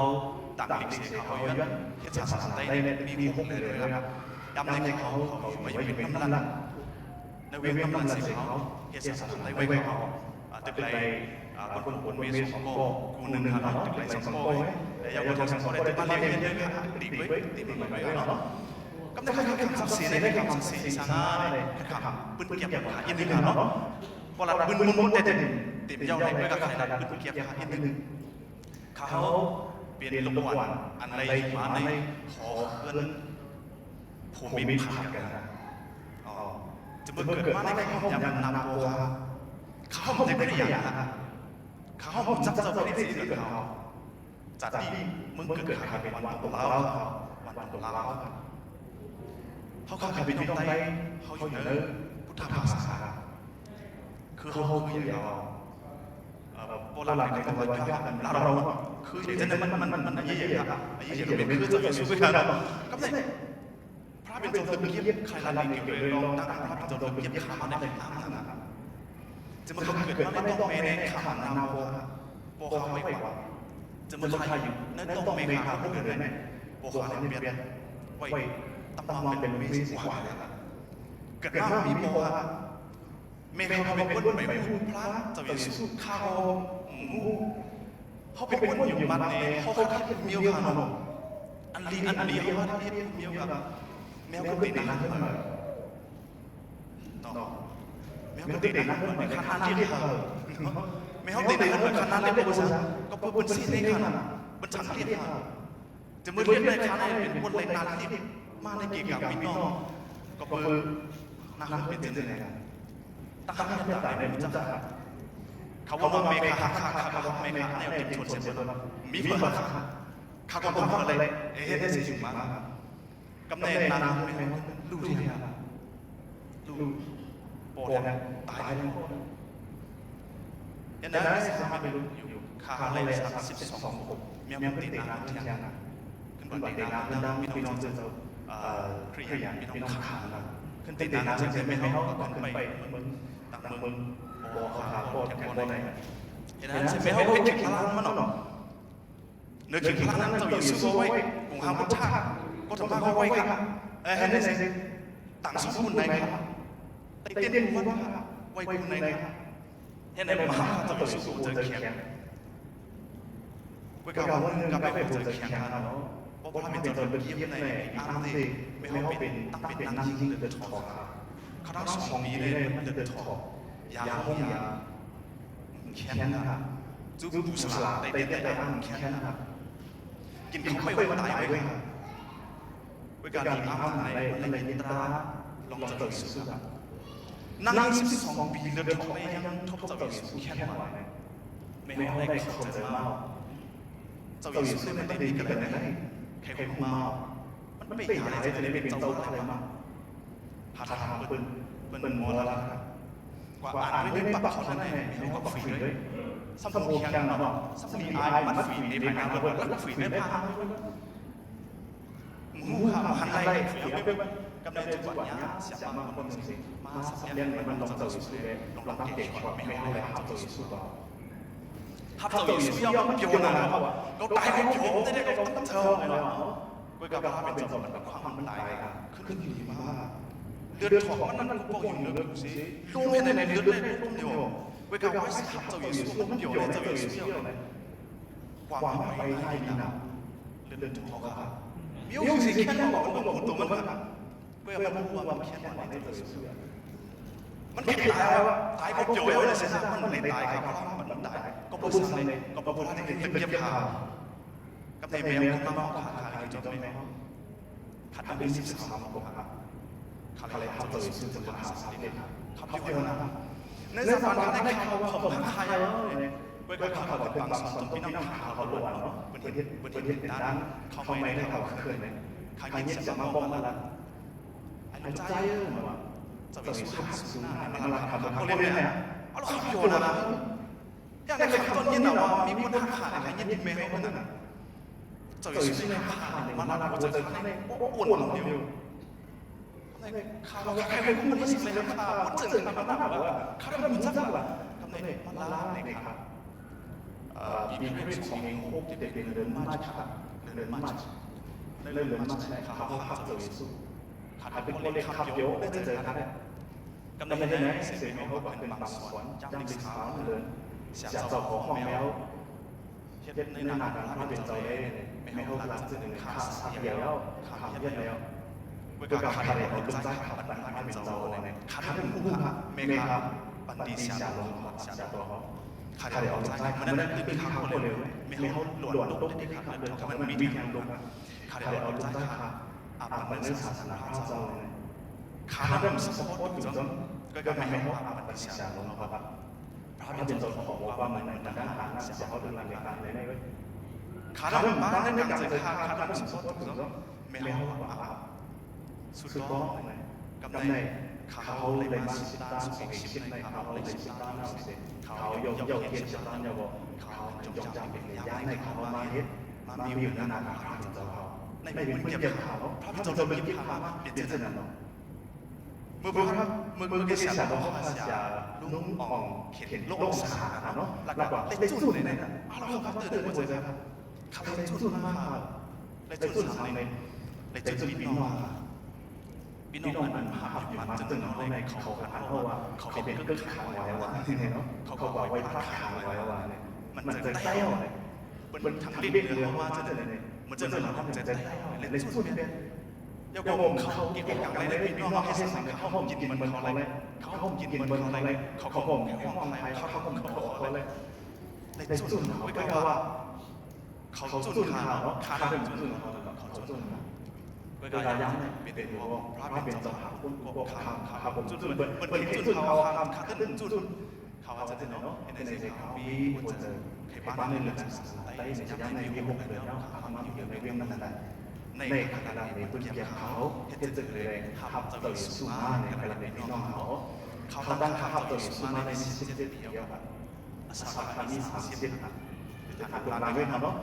ต่างลิขิตเขาย้อนเห็นศาสนาไต้เลยมีผู้เลยครับย้ำในเขาอยู่ไม่เป็นน้ำลันในเวียนน้ำลันสิเขาเห็นศาสนาไต้ไว้เขาตึกไรคนเวียนสองโก้กูหนึ่งครับตึกไรสองโก้ แต่ยังบ่ทางคนได้มาเรียนด้วยค่ะดีไว้ดีมันไว้เนาะก็ได้ค่ะคำศักดิ์สิทธิ์ในคำศักดิ์สิทธิ์สาในค่ะปืนเกียบค่ะยินดีค่ะเนาะพอละปืนมุนๆแต่ติดยาวในด้วยกับใครนะปืนเกียบค่ะยินดีเขาเปลี่ยนลงวันอันใดมาในขอเงินผมมีผักกันอ๋อจะเกิดมาในข้อยำนำโบค่ะเขาจะไม่ได้อย่างนะเขาจับเจ้าไม่ได้สิเกิดเขาจัดที่มึงเกิดใครเป็นวันตัวเราวันตัวเราเขาขับไปตรงใต้เขาอยู่ในพุทธภาษาคือเขาคืออย่างโบราณในคำว่าเราคือจะนั้นมันยี่ยี่ครับยี่ยี่เป็นคือจะสู้กันก็ได้พระเป็นจงตึกเยียบใครละนี่เกี่ยวกับลองตั้งพระเป็นจงตึกเยียบขามาในน้ำนะครับจะมาเกิดมาในต้องเมในขานาโบโบเขาไม่กว่าจะมาทายอยู่ในต้องเมขาเกิดในโบเขาในเปลี่ยนไว้ตั้งมาเป็นวิสิกว่าเกิดมามีโบเมเขาเป็นคนไปพูดพระจะวิสุข้าวเขาเป็นคนอยู่บ้านเองเขาคิดมีโอกาสอันลีเขาว่าที่มีโอกาสแมวก็ติดนั่งขึ้นมาแมวก็ติดนั่งขึ้นมาขนาดเรียกเขาแมวติดนั่งขึ้นมาขนาดเรียกเขาก็เพิ่มซีในขนาดมันฉันเรียกเขาจะมือเรียกในขนาดเป็นคนเลยนานที่มาในเกี่ยวกับพี่น้องก็เพิ่มนั่งเป็นเจนเลยตั้งแต่ต่างในมุจจาเขาว่าเมฆาเขาว่าเมฆาเนี่ยเป็นชนเสมอมีเพื่อนเขาก็ทำอะไรเอ๊ะได้สิ่งมากกำเนิดนานไม่รู้ที่ไหนรู้โปรดตายแล้วยันนั้นสิทำไม่รู้อยู่ขาเลย32คนมีมันติดน้ำที่ยังขึ้นบนติดน้ำดังพี่น้องเจอเครียดพี่น้องขาขึ้นติดน้ำจะเป็นไม่เขาก็ขึ้นไปมึงต่างมึงโบขาโบแข่งบอลไหนยันนั้นสิไม่เขาไปถึงพลังมันหรอกเนื้อถึงพลังนั้นจะอยู่สู้ไว้กลุ่มหาพุทธะก็ทำมาไว้ครับให้ได้สิต่างสมบูรณ์ในครับเต้นวันไว้คุณในครับให้ในมหาจะอยู่สู้เจอแข่งไว้กับวันนึงกับไปเจอแข่งกันเนาะเพราะพระเป็นจนเป็นเยี่ยมในอาร์ตีไม่เขาเป็นตั้งเป็นนั่งยิงเดินถอดเขาทั้งสองนี้เลยมันเดินถอดยาห้องยาแค่นั้นครับจูบูสลาเต้นได้อันแค่นั้นครับกินเขาไม่ตายไว้ครับไว้การที่อ้ามไหนในนิตราลองจะต่อยสู้กันนั่ง12 ปีเดินถอดไม่ยังทบจะต่อยสู้แค่ไหนไม่ให้ได้เขาจะเมาเจ้าอยู่ซึ่งไม่ได้ดีกันเลยนะใครคงเมามันไม่หาอะไรจะได้เป็นเจ้าอะไรมาหาทางเป็นมอละครับกว่าอ่านไม่ได้ปักเขาท่านไหนไม่เขาก็ฝีเลยสัมผัสแข็งเนาะสัมผัสอายมันฝีในภายในระเบิดแล้วฝีในภายหูขาหันไล่ฝีไปกำเนิดจังหวะนี้เสียมาคนสิมาสับเลี้ยงมันลองเจ้าสู้เลยลองเก่งกว่าไม่ให้อะไรเจ้าสู้ต่อถ้าเจ้าสู้ยอมเกี่ยวนะก็ตายก็โผล่ได้ก็ต้องเท่าเลยเนาะก็กับพระเป็นเจ้ามันความมันตายขึ้นอยู่ที่มาเดือดถอดมันก็อยู่เรื่องสิลูกในเดือดเลยต้มเดียวไว้กับว่าสิขับเจ้าอยู่สู้ต้มเดียวเลยเจ้าอยู่สู้เลยความไปให้ดีนะเดือดถอดครับมีอยู่สิแค่นั้นบอกว่าตัวมันครับเพื่อมันรู้ว่ามันแค่นั้นในตัวสู้มันไม่ตายว่าตายก็โจยเลยเสียนะมันไม่ตายครับมันตายก็พูดซ้ำเลยก็พูดให้ตึกเก็บข่าวกับในแมวก็มาขาจนแมวขัดเป็น13คนครับเขาเลยเขาตัวสู้จนหาสาเหตุเขาเยอะนะในสถานการณ์ในเขาผมใครเนี่ยเว้ยเขาเขาเป็นบางส่วนที่น้องเขาล้วนเนาะเป็นที่ด้านเขาไม่ได้เขาเคยเลยใครเนี่ยจะมาบอกมาละอันใจเหรอจะไปสู้มันรักเขาเขาเรียกเนี่ยเอาเขาโยนนะอย่างในคำต้นยินว่ามีคนทักขาในยินเมย์เขาคนนั้นจะไปสู้ในขามันรักเขาจะในอ้วนเดียวเขาใครเป็นผู้ที่สิ่งในราคาพูดถึงมันมากว่าเขาเป็นผู้จับว่าทำในมันล้าในครับมีเพศของโคกที่เป็นเดินมาจากเดินมาเดินมาใช่เขาขับเจอสู้ขาดเป็นคนเล็กขับเยอะได้เจอกันเนี่ยกำลังในนั้นเสียงเขาเป็นบางส่วนจำดิสขาวเดินเสียเจ้าของห้องแมว เฮ็ดในนามพระเป็นเจ้าได้ไม่เข้าหลังซึ่งข้าสักเดียวข้าเฮ็ดแล้วเมื่อการขาดเอาตุ้มใจขาดพระเป็นเจ้าเนี่ยขาดทั้งผู้พระเมฆาปันติชาลงชาตัวเขาขาดเอาตุ้มใจมันนั่นคือข้าเขาเร็วไม่เข้าหลวนตุ้มได้ขาดเลยเขามันมีทางลงขาดเอาตุ้มใจขาดอาปันเนื้อศาสนาพระเจ้าเนี่ยขาดมันสมบูรณ์อยู่จนก็ไม่เข้าอาปันติชาลงครับพระเป็นเจ้าเขาบอกว่ามันได้หาหน้าจะเขาเดินหลังในการเลยได้ด้วยขาดมันบ้านนั่นการจะขาดมันสมบูรณ์อยู่จนไม่เข้าอาสุดก็กำในเขาเลยมาสิตาสุขชิบในเขาเลยสิตาหน้าเสร็จเขายกเทียนสิตาเนี่ยบอกเขาจงจำเป็นย้ายในเขามาเฮ็ดมามีอยู่นานๆพระเป็นเจ้าเขาในเป็นเก็บเขาพระเป็นเจ้าเป็นเก็บเขาเป็นเจ้านั่นเนาะเมื่อเกษตรเราเขาจะนุ่งอ่องเข็นโลกสาเนาะหลักๆได้จุดในนั้นเราเขาตื่นมาเจอครับเขาได้จุดมากได้จุดในได้จุดปีนว่าปีนว่ามันหามันจนในเขาหันเพราะว่าเขาเป็นก็ขังไว้ว่าเนี่ยเนาะเขาบอกไว้พระขังไว้ว่าเนี่ยมันจะเต้าเลยมันทั้งเรื่องเรือว่าจะเนี่ยมันจะเราจะเต้าเลยจุดเนี่ยยกวงเขากินอย่างไรได้พี่น้องให้สั่งเขาห้องกินมันเขาอะไรเขาห้องกินมันเขาอะไรเขาห้องห้องไทยเขาห้องเขาอะไรในจุดเขาไม่กล้าว่าเขาจุดขาเนาะขาเป็นจุดเขาจุดเวลาย้ำเป็นว่าพระเป็นเจ้าหาคุณบอกขาผมจุดเป็นจุดเขาขาขึ้นจุดเขาจะเนาะในใจเขามีคนเจอใครบ้านในเรื่องไต้ในย้ำในวิวงเลยเนาะเขามาอยู่ในเรื่องนั้นในขณะในพื้นที่เขาเฮ็ดตึกเลยขับตัวสุมาในขณะในพี่น้องเขาตั้งขับตัวสุมาใน17ปีเดียวกันอาสาขามี30นะจะถามลาด้วยเนาะ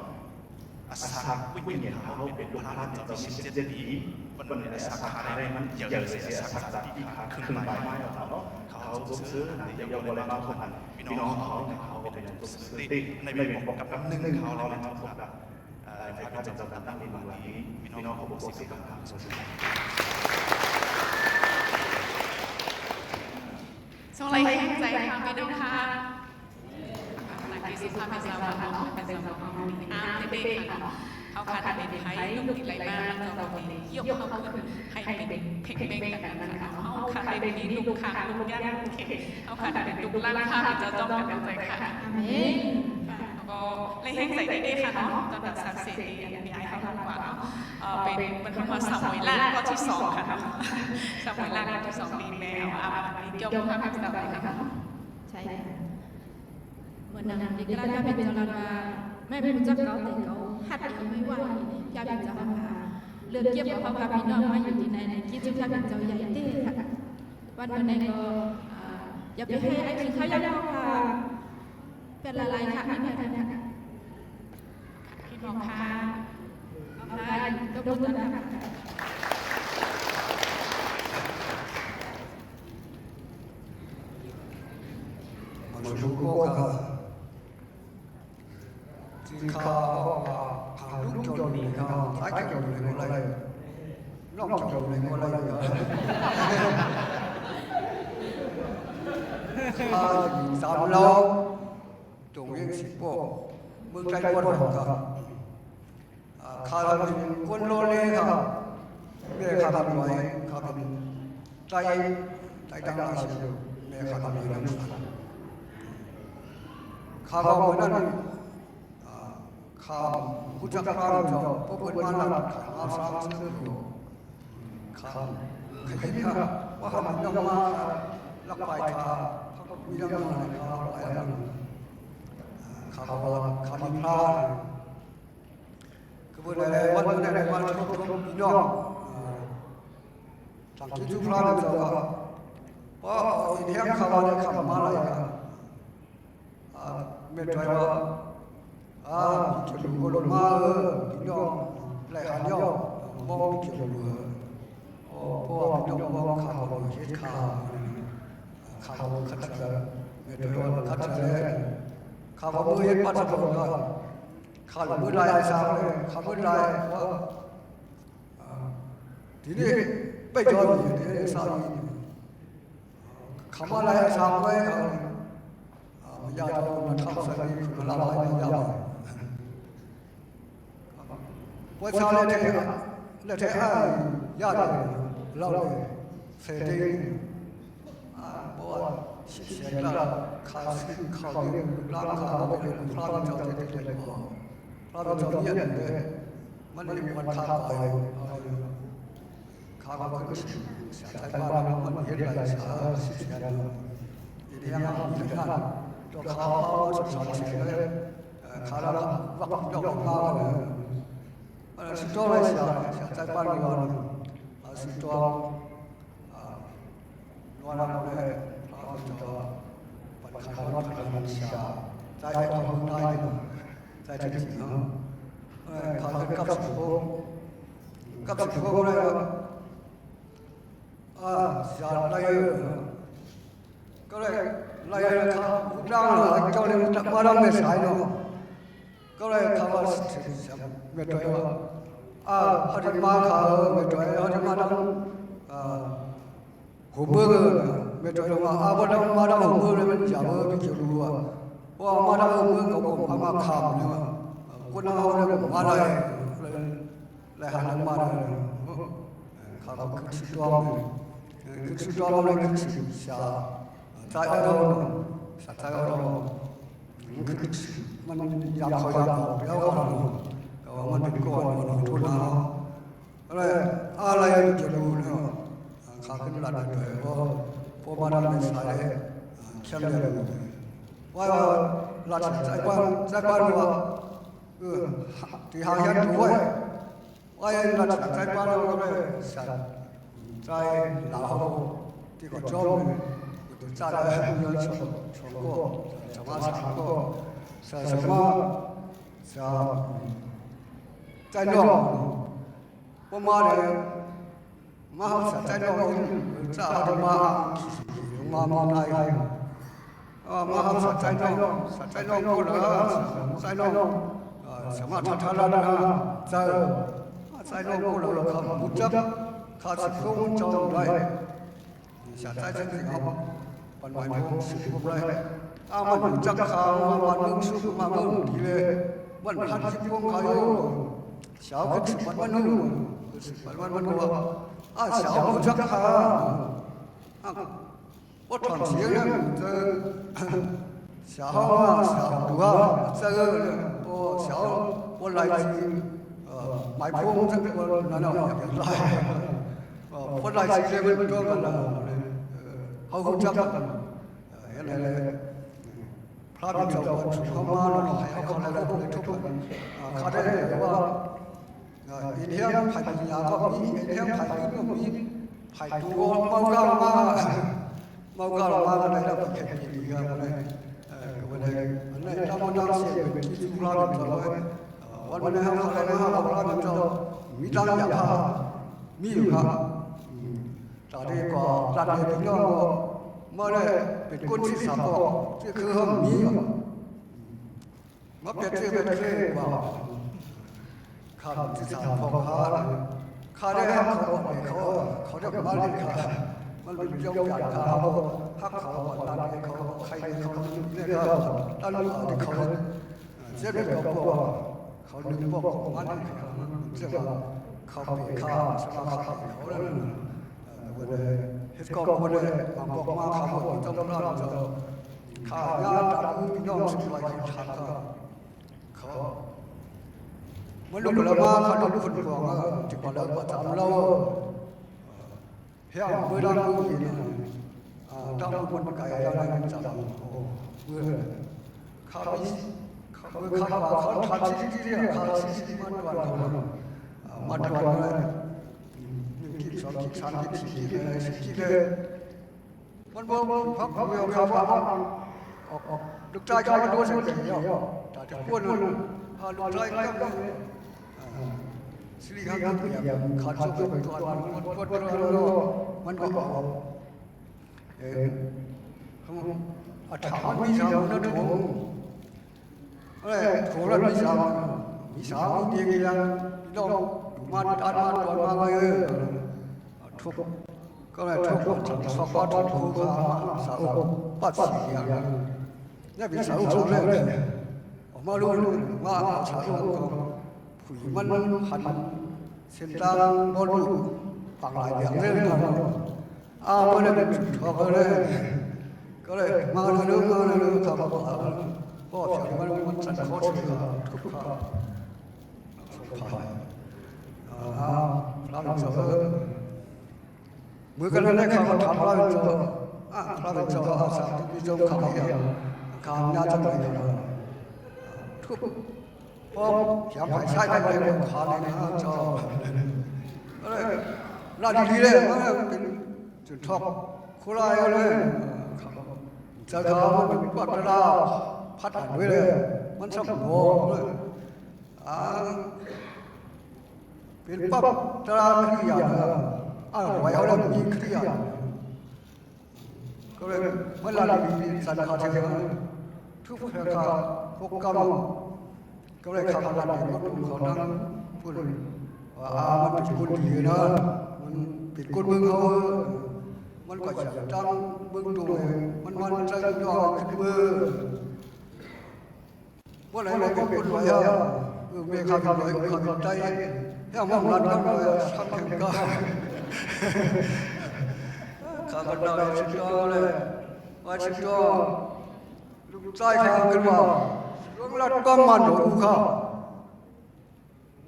อาสาวิญญาณเขาเป็นลูกพระเจ้า17ปีมันในอาสาขาได้มันเยอะเลยอาสาขาที่ขึ้นไปไม่เอาเนาะเขาซื้อนะเดี๋ยวบ่ได้มาคนพี่น้องเขาเป็นตัวซื้อในบอกกับนึงเขาเลยมาพบกับในพระเจ้าตั้งในบางหลังนี้พี่น้องเขาบอกสิครับส่งอะไรให้ใจค่ะพี่น้องค่ะนักกีฬาพาเป็นสาวเนาะเป็นสาวเด็กๆค่ะเขาขาดเป็นไทยลูกติดไหลบ้านเราเป็นยกเขาคือให้เป็นเพ่งเบ่งกันนะคะเขาขาดเป็นนี้ลูกค้าลูกย่างเข่งเขาขาดเป็นลูกล่างข้าจะต้องกันใจค่ะก็เลยให้ใจได้ค่ะเนาะตอนนั้น30 ปีมีไอ้เขาทำกว่าเนาะเป็นมันเข้ามาสาวล่างก็ที่2ค่ะสาวล่างก็ที่2ปีแมวมีเกี่ยวกับภาพสาวค่ะใช่ค่ะเหมือนนั้นเด็กกล้าเป็นเจ้าลาไม่เป็นเจ้าเขาแต่เขาหัดยังไม่ว่าอยากเป็นเจ้าค่ะเลือกเก็บเอาพาพี่น้องมาอยู่ที่ไหนคิดจะเป็นเจ้าใหญ่เต้ค่ะวันนั้นก็อย่าไปให้ไอ้กินข้าวยำค่ะเป็นละลายค่ะนี่ค่ะพี่น้องค่ะได้ก็พูดแล้วค่ะ我如果个只靠跑路叫你个，再叫你过来，让叫你过来个。他三楼中央直播，เมืองใจคนครับข้าเป็นคนโลเลครับแม่ข้าเป็นไว้ข้าเป็นใจดังอาชีพแม่ข้าเป็นน้ำสันข้าบอกว่านั่นข้าผู้จัดการเจ้าผู้เป็นมานัดข้าสร้างเสริมอยู่ข้าใครที่ข้าว่าข้ามันยังมาลักไปข้ามีเรื่องอะไรข้าไปแล้วข้าบอกว่าข้ามีพลาดคือวันไหนวันทุกพี่น้องทางที่ทุกพลาดเจ้าครับเพราะอีกอย่างข้าว่าได้ข้ามาอะไรกันเมื่อใจว่าจะดูคนมาพี่น้องหลายคนย่อมองเกี่ยวกับเพราะว่าพี่น้องมองข่าวเช็ดข่าวข่าวขัดใจเมื่อใจว่าขัดใจข่าวมือเห็นปัจจุบันข่าวมือลายสาวเลยข่าวมือลายว่าทีนี้ไปจอดอยู่ที่สาวข่าวมาลายสาวเลยยาเรามาทำสิ่งที่เราไม่ยาก我上来那天压的老的谁的啊我现在考试考的让考的พระเจ้าจะได้เลยพระเจ้าเนี่ยเลยมันมันข้าไปข้าก็คือสายบ้านมันเห็นได้สาสิเสียแล้วอีเดียมันมีกันตัวเขาสอนเสียเลยข้าเราวักยกมาเลยสิตัวเลยสายบ้านเราสิตัวนวลเลยพระเจ้าปัญหาเราทำมันเสียใจเราทำได้ใจจริงเนาะเขากับสิบโมงเลยจะไล่ก็เลยไล่เขาจ้างเราเจ้าเลยมาดังไม่ใช่เนาะก็เลยเขาว่าไม่ตัวเขาจะมาเขาไม่ตัวเขาจะมาดังหัวเบื่อไม่ตัวว่าวันนั้นมาดังหัวเบื่อเลยมันจะเบื่อไม่เกี่ยวรู้ว่ามาดังหัวเบื่อเขาก็มาขามเนาะคนเราเนี่ยมาได้เลยหันมาได้เขาก็คิดตัวเลยคิดเสียใจเราใจเรามันอยากเขาอยากเดี๋ยวเขาก็มันเป็นก้อนมันทุนเราอะไรจะรู้เนาะเขาขึ้นระดับเลยพอมาได้ไม่ใช่เข้มเลยว่าระดับใจกว้างว่าที่หางยันด้วยว่าระดับใจกว้างเราเลยสั่นใจเราที่ก็จมใจเราเงินชงก็สมาสังก็สมาใจน้องพอมาเลยมาหาใจน้องจะเอามาได้มาหาใจน้องก็เลยใจน้องสมาทัศน์ละใจน้องก็เลยเขาบุญจับข้าศึกคงจองได้ชาติใจจริงเอาปันไว้คงสุขได้มันจักข่าววันนึงสุขมาเมื่อทีเลยวันพันสิบวงเขาอยู่สาวก็สิบวันนึงวันนึงว่าสาวก็จักข่าวว่าถอนเสียงเนี่ยสาวตัวเจอสาววันไรหมายพวงจะเป็นวันนั้นเอาอย่างไรวันไรสิเรื่องตัวกันเขาจับกันอะไรพระบิดาถูกเขามาแล้วให้เขาอะไรพวกนี้ทุกคนเขาได้ว่าอีเดียมไผ่ปัญญาก็มีอีเดียมไผ่ก็มีไผ่ตัวเมาก้าวมาอะไรเราก็แข่งดีกันเลยวันนี้อันนี้เราไม่ต้องเสียเป็นที่พระบิดาเลยวันนี้เขาอะไรนะพระบิดามีตั้งอย่างพระมีอยู่ครับตอนนี้ก็รัฐเดียวมาได้เป็นคนที่สามก็ที่คือห้องมีมาเป็นที่เป็นเครื่องว่าข้าที่สามของข้าได้ให้เขาได้มาเรียนมันเป็นเจ้าอย่างข้าฮักเขาตอนนี้เขาใครเขาเนี่ยก็ตอนนี้เขาเสียด้วยกับพวกเขาดึงพวกมันเสียว่าเขาเป็นข้าสมาเขาเลยวันนี้เฮ็ดก็วันนี้บางพวกมาเขาต้องรับเจ้าข้าญาติตาพี่น้องสิ่งไรเขาทำก็เขามันลุกละมาเขาลุกคนฟังที่พอเราประจำเราเฮียเมื่อเราอยู่นี่ต้องคนไกลเราได้จำเมื่อเขาทำสิ่งที่เขาสิ่งมันวันเลยคิดสองคิดสามคิดสี่คิดเลยมันบ่พักเวลเขาว่าลูกชายเขาโดนเสียแต่จะพูดลูกชายก็สิริขันธ์ขาดสุขตัวมันก็ถามมีสาวนั่นถูกถูกแล้วมีสาวเดียกันน้องมาอัดมาตอนมาเลยทุกก็เลยทุกสอบก็ทุกสาวปัดเสียงเนี่ยเป็นสาวทุกเลยออกมาลุ้นว่าสาวก็ผ คุยมันหันเส้นทางบอลลูต่างหลายอย่างเรื่องกันไม่ได้จุดทอเลยก็เลยมาเรื่องทำก็เสียมันสั่นคลอดเสือทุกข้าวสุขภาพเราจะเมื่อกันนั้นเขาทำเราจะอาสาที่จะเขาเนี่ยเขาน่าจะไม่ได้ทุกพออยากไปใช้กันเลยขาเลยนะจะอะไรน่าดีเลยมันเป็นจุดท็อปคุรายเลยจะทำเป็นปัตตาพัดด้วยเลยมันสมบูรณ์เลยเป็นปั๊บตราขี้ยาไว้เอาแล้วมีขี้ยาก็เลยเมื่อเรามีสันคาเทียมทุกประการพวกกันก็เลยขับรถไปก็ดูเขานั่งพูดว่ามันเป็นคนดีนะมันเป็นคนเมืองเขามันก็จะตั้งเมืองตัวมันใจยอดขึ้นมือว่าอะไรก็เป็นไว้เมื่อขับรถขับใจยังมองรัดกันเลยทำแข่งกันข้าก็ได้สุดยอดเลยว่าสุดยอดลูกชายข้าขึ้นมาลูกหลานก็มันดูข้า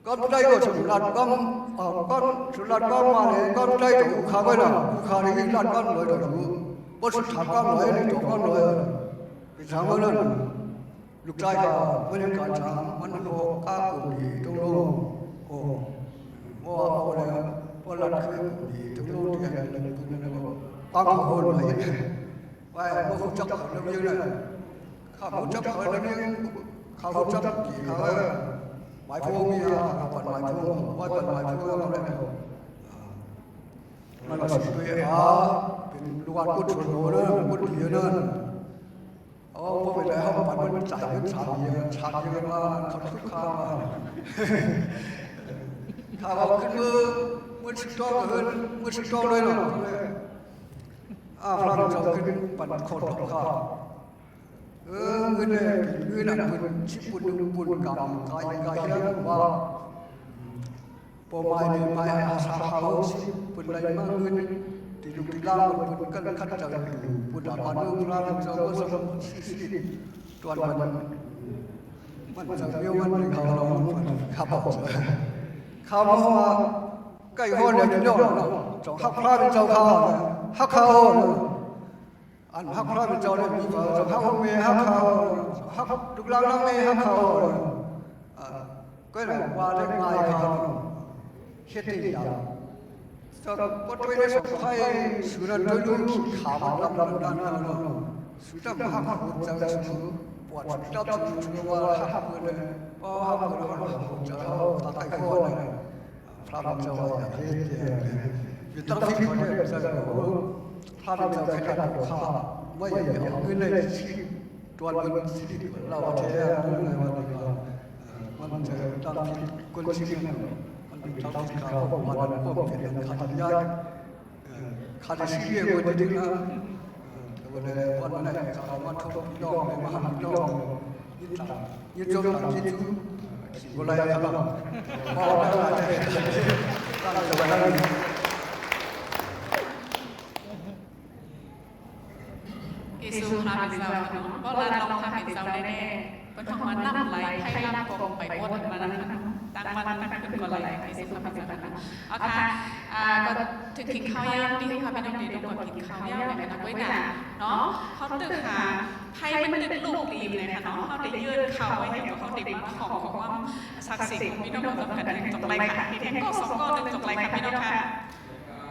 ก็ได้ก็สุดหลานก็สุดหลานก็มาเลยก็ได้ดูข้าไปนะข้าได้หลานก็เลยดูว่าสุดท้ายก็เลยดูก็เลยเป็นทางนั้นลูกชายข้าไม่ได้การทำมันโลก้ากุดีตรงโลโอ้ว่าอะไรว่าหลานคือดีตรงโลที่ไหนเลยคุณนั่นก็ตั้งหัวเลยว่าพวกจับเขาเรื่องนี้เลยข้าพจับเขาเรื่องนี้ข้าพจับกี่เขาหมายพวกมีอะไรปัดหมายพวกว่าปัดหมายพวกอะไรมันก็สิ่งที่เป็นลูกอันกุศลโน่นกุศลเยอะนั่นพอไปแล้วปัดมันจ่ายเงินชาเยอะมาเขาทุกข้าวข้าวขึ้นมือชิดต้องมือชิดต้องเลยเนาะพระเจ้าขึ้นปัดคนของข้าเงินนั่นเป็นชิบุญบุญกรรมกายเรื่องว่าปมายในไม้อาสาเขาชิบุญอะไรมาเงินที่ลูกที่ล่างบุญกันขัดใจอยู่บุญอานุพระเจ้าก็สมสิตัวมันจะเบี้ยวมันเขาเราขับออกข้าวมาใกล้ห้องเนี่ยเนาะจงฮักพระเจ้าข้าฮักเขาอันฮักพระเจ้าเนี่ยมีเขาจะฮักเมียฮักเขาฮักลูกหลานเมียฮักเขาก็เลยว่าได้ไงเขาเฮ็ดดีอย่างจะก็ช่วยได้สมภัยสุนันทลูกขามันลำดันสุดท้ายฮักเขาจะชูปวดจับชูว่าฮักเลยพอฮักเลยฮักจะตัดไอ้คนเลยพระเจ้าอยากเฮ็ดอยู่ตั้งที่คนเนี่ยจะพระเจ้าแค่ได้ข้าไม่เอาเงินในชีวิตตัวมันชีวิตเราเทียบเลยมันจะตั้งที่คนชีวิตมันตั้งที่เขามันก็เป็นขัดยากขัดชีวิตคนจริงนะวันนี้วันนั้นเขามาทุบยอมมาหันยอมยิ่งจมยิ่งจุบุไรครับพอได้ตั้งแต่วันนั้นเกสูพาเป็นเจ้าเนาะเพราะเราลองพาเป็นเจ้าแน่ๆเป็นของมันนั่งไหลให้รับกองไปหมดมานั้นตั้งวันตั้งคืนก็ไหลเกสูพาเป็นเจ้านะเอาค่ะก็ถึงกินข้าวย่างที่พาเป็นน้องดีตรงกับกินข้าวย่างเนี่ยนะไว้นะเนาะเขาตึกหาไพ่มันตึกลูกดีเลยค่ะเนาะเขาได้ยืนเข่าไว้เห็นว่าเขาติดมาของความศักดิ์สิทธิ์พี่น้องสำคัญจบไรค่ะพี่เทมก็สองก็หนึ่งจบไรค่ะพี่น้องค่ะ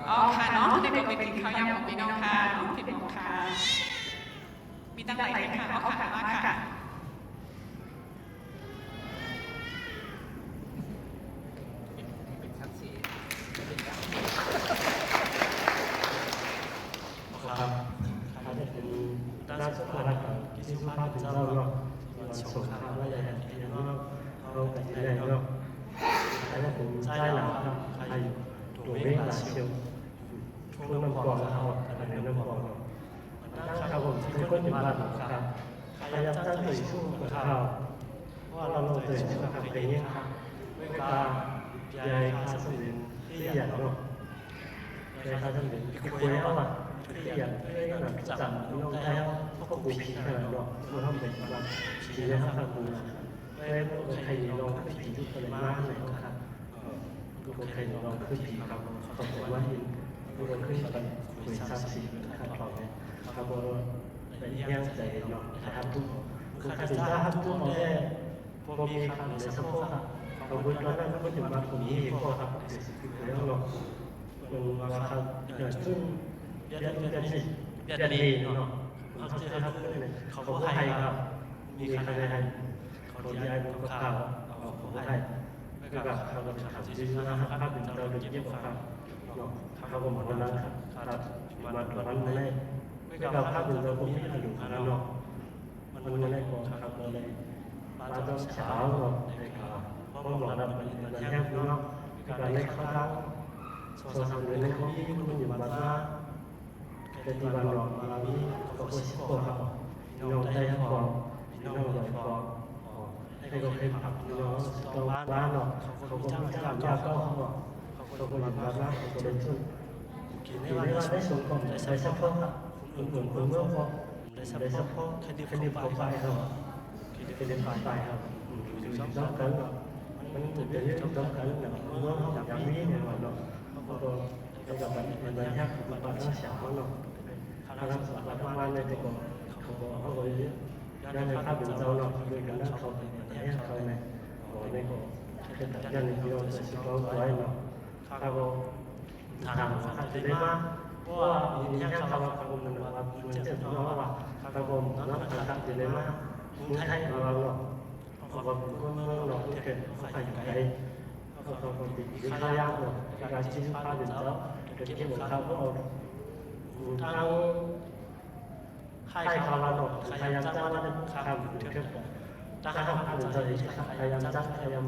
อ๋อค่ะเนาะในก็ไปกินข้าวย่างของพี่น้องค่ะน้องผิดน้องค่ะมีตั้งหลายค่ะเอาค่ะมาค่ะครับข้าจะเป็นด้านสุขภาพกิจสุขภาพเป็นเจ้าเนาะสงครามว่าอย่างไรเนาะเราแต่ที่ไหนเนาะข้าจะเป็นใจหลักครับข้าอยู่ตัวเวลาเชียวช่วงน้ำพองนะครับขณะน้ำพองครับผมที่คนอยู่บ้านครับข้าจะตั้งใจช่วงข้าวว่าเราเคยช่วงข้าวไปเนี่ยครับ为个别他是人对眼咯，别他是人一回啊嘛，对眼对那个长用在เขาก็ปูผีขนาดเนาะมันทำเป็นแบบผีเลยครับปูเอ้ใครลองผีที่เคยมาไหนก็ครับก็ใครลองขึ้นผีครับเขาบอกว่าหินก็ลองขึ้นเป็นคุยซ้ำสีครับเขาเนี่ยเขาบอกในเรื่องใจเนาะครับทุกคือข้าศึกครับทุกคนเนี่ยพอมีคำในสะโพกครับเขาพูดแล้วนั่นก็ถึงมาตรงนี้ก็ครับคือแล้วเนาะมันว่าครับเกิดขึ้นเดือนนี้เนาะเขาจะทำเขาก็ให้ครับมีใครให้เขาจะให้ผมข่าวเขาให้ไม่กับเขาก็ทำจริงๆนะครับเป็นเราเยี่ยมครับเขาก็มาวันนั้นครับมาวันนั้นเลยไม่กับภาพเป็นเราผมที่อยู่ข้างนอกมันไม่ได้ก่อนครับเลยตอนเช้าเนาะเพราะหมอเราเป็นแยกเนาะการเล่นข้าวโซซัมเลยในเขาที่คุณอยู่บ้านว่าKetiban orang Melawi fokus sekolah, yang saya faham, yang saya faham, saya boleh faham, yang sekolah mana,เขาก็มีการจับเขาเขาก็มีการรับเขาเป็นชุดในวันได้ส่งของได้ซัพพอร์ตคุณเมื่อพอได้ซัพพอร์ตแค่นี้พอไปครับแค่นี้พอไปครับอยู่ต้องกันมันเป็นเรื่องต้องกันนะเมื่อเขาอย่างนี้เนี่ยเนาะเขาก็ได้กับมันแค่มันเป็นเรื่องเสียเขาเนาะทางสารพัดในตัวเขาก็ยังในภาพเป็นเจ้าเนาะด้วยกันเขาเป็นอย่างเขาในในก็เป็นอย่างนี้เราจะสิเขาไว้เนาะเขาก็ทางเขาจะได้มาว่าอย่างเขาเขามันว่ามันจะเนาะว่าเขาก็นักการจะได้มาคุณไทยเราเนาะเขาก็เมื่อเราเกิดเขาไปไกลเขาก็ติดข้ายากเนาะการที่ภาพเป็นเจ้าเกิดขึ้นของเขาก็เอาทางให้เขาเราพยายามจ้างว่าจะทำถึงถ้าทำถึงจะพยายามจ้างพยายาม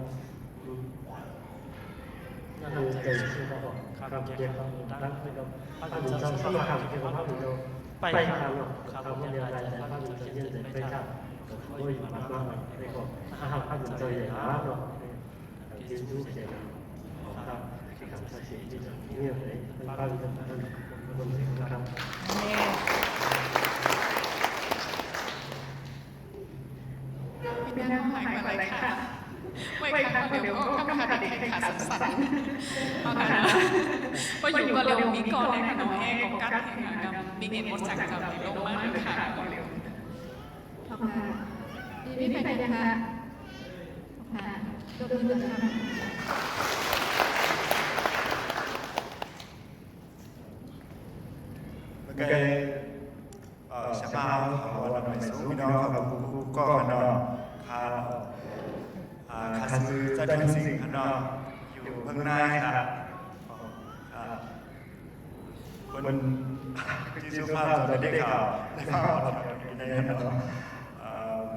นั่นใจชื่อเขาบอกคำเกี่ยวกับตั้งเป็นกับพระบุญเจ้าที่ทำเกี่ยวกับพระบุญเจ้าไปทำเนาะทำไม่ได้อะไรแต่พระบุญเจ้าเย็นใจไปทำด้วยมากมากเลยก็ถ้าทำพระบุญเจ้าใหญ่มากเนาะที่รู้เสียครับที่คำสัตย์ที่จะนี่เลยเป็นพระบุญเจ้าคนที่ครับ ไม่น่าหายอะไรค่ะไม่ค่ะเดี๋ยวก็คำขาดเด็กขาสั่นๆเอาค่ะก็อยู่ก็เร็วมีก่อนเลยค่ะน้องแอร์ของการแข่งขันมีเงินหมดจากกับลงมากค่ะก็เร็วค่ะดีไม่ไปนะคะค่ะตัวเลือกค่ะcái sẽ bao họ là người số mình đó và cũng có khả năng khả sư gia đình sinh khả năngอยู่ข้างในค่ะคนที่สุภาพจะได้ข่าวได้ข่าวในนั้นเนาะ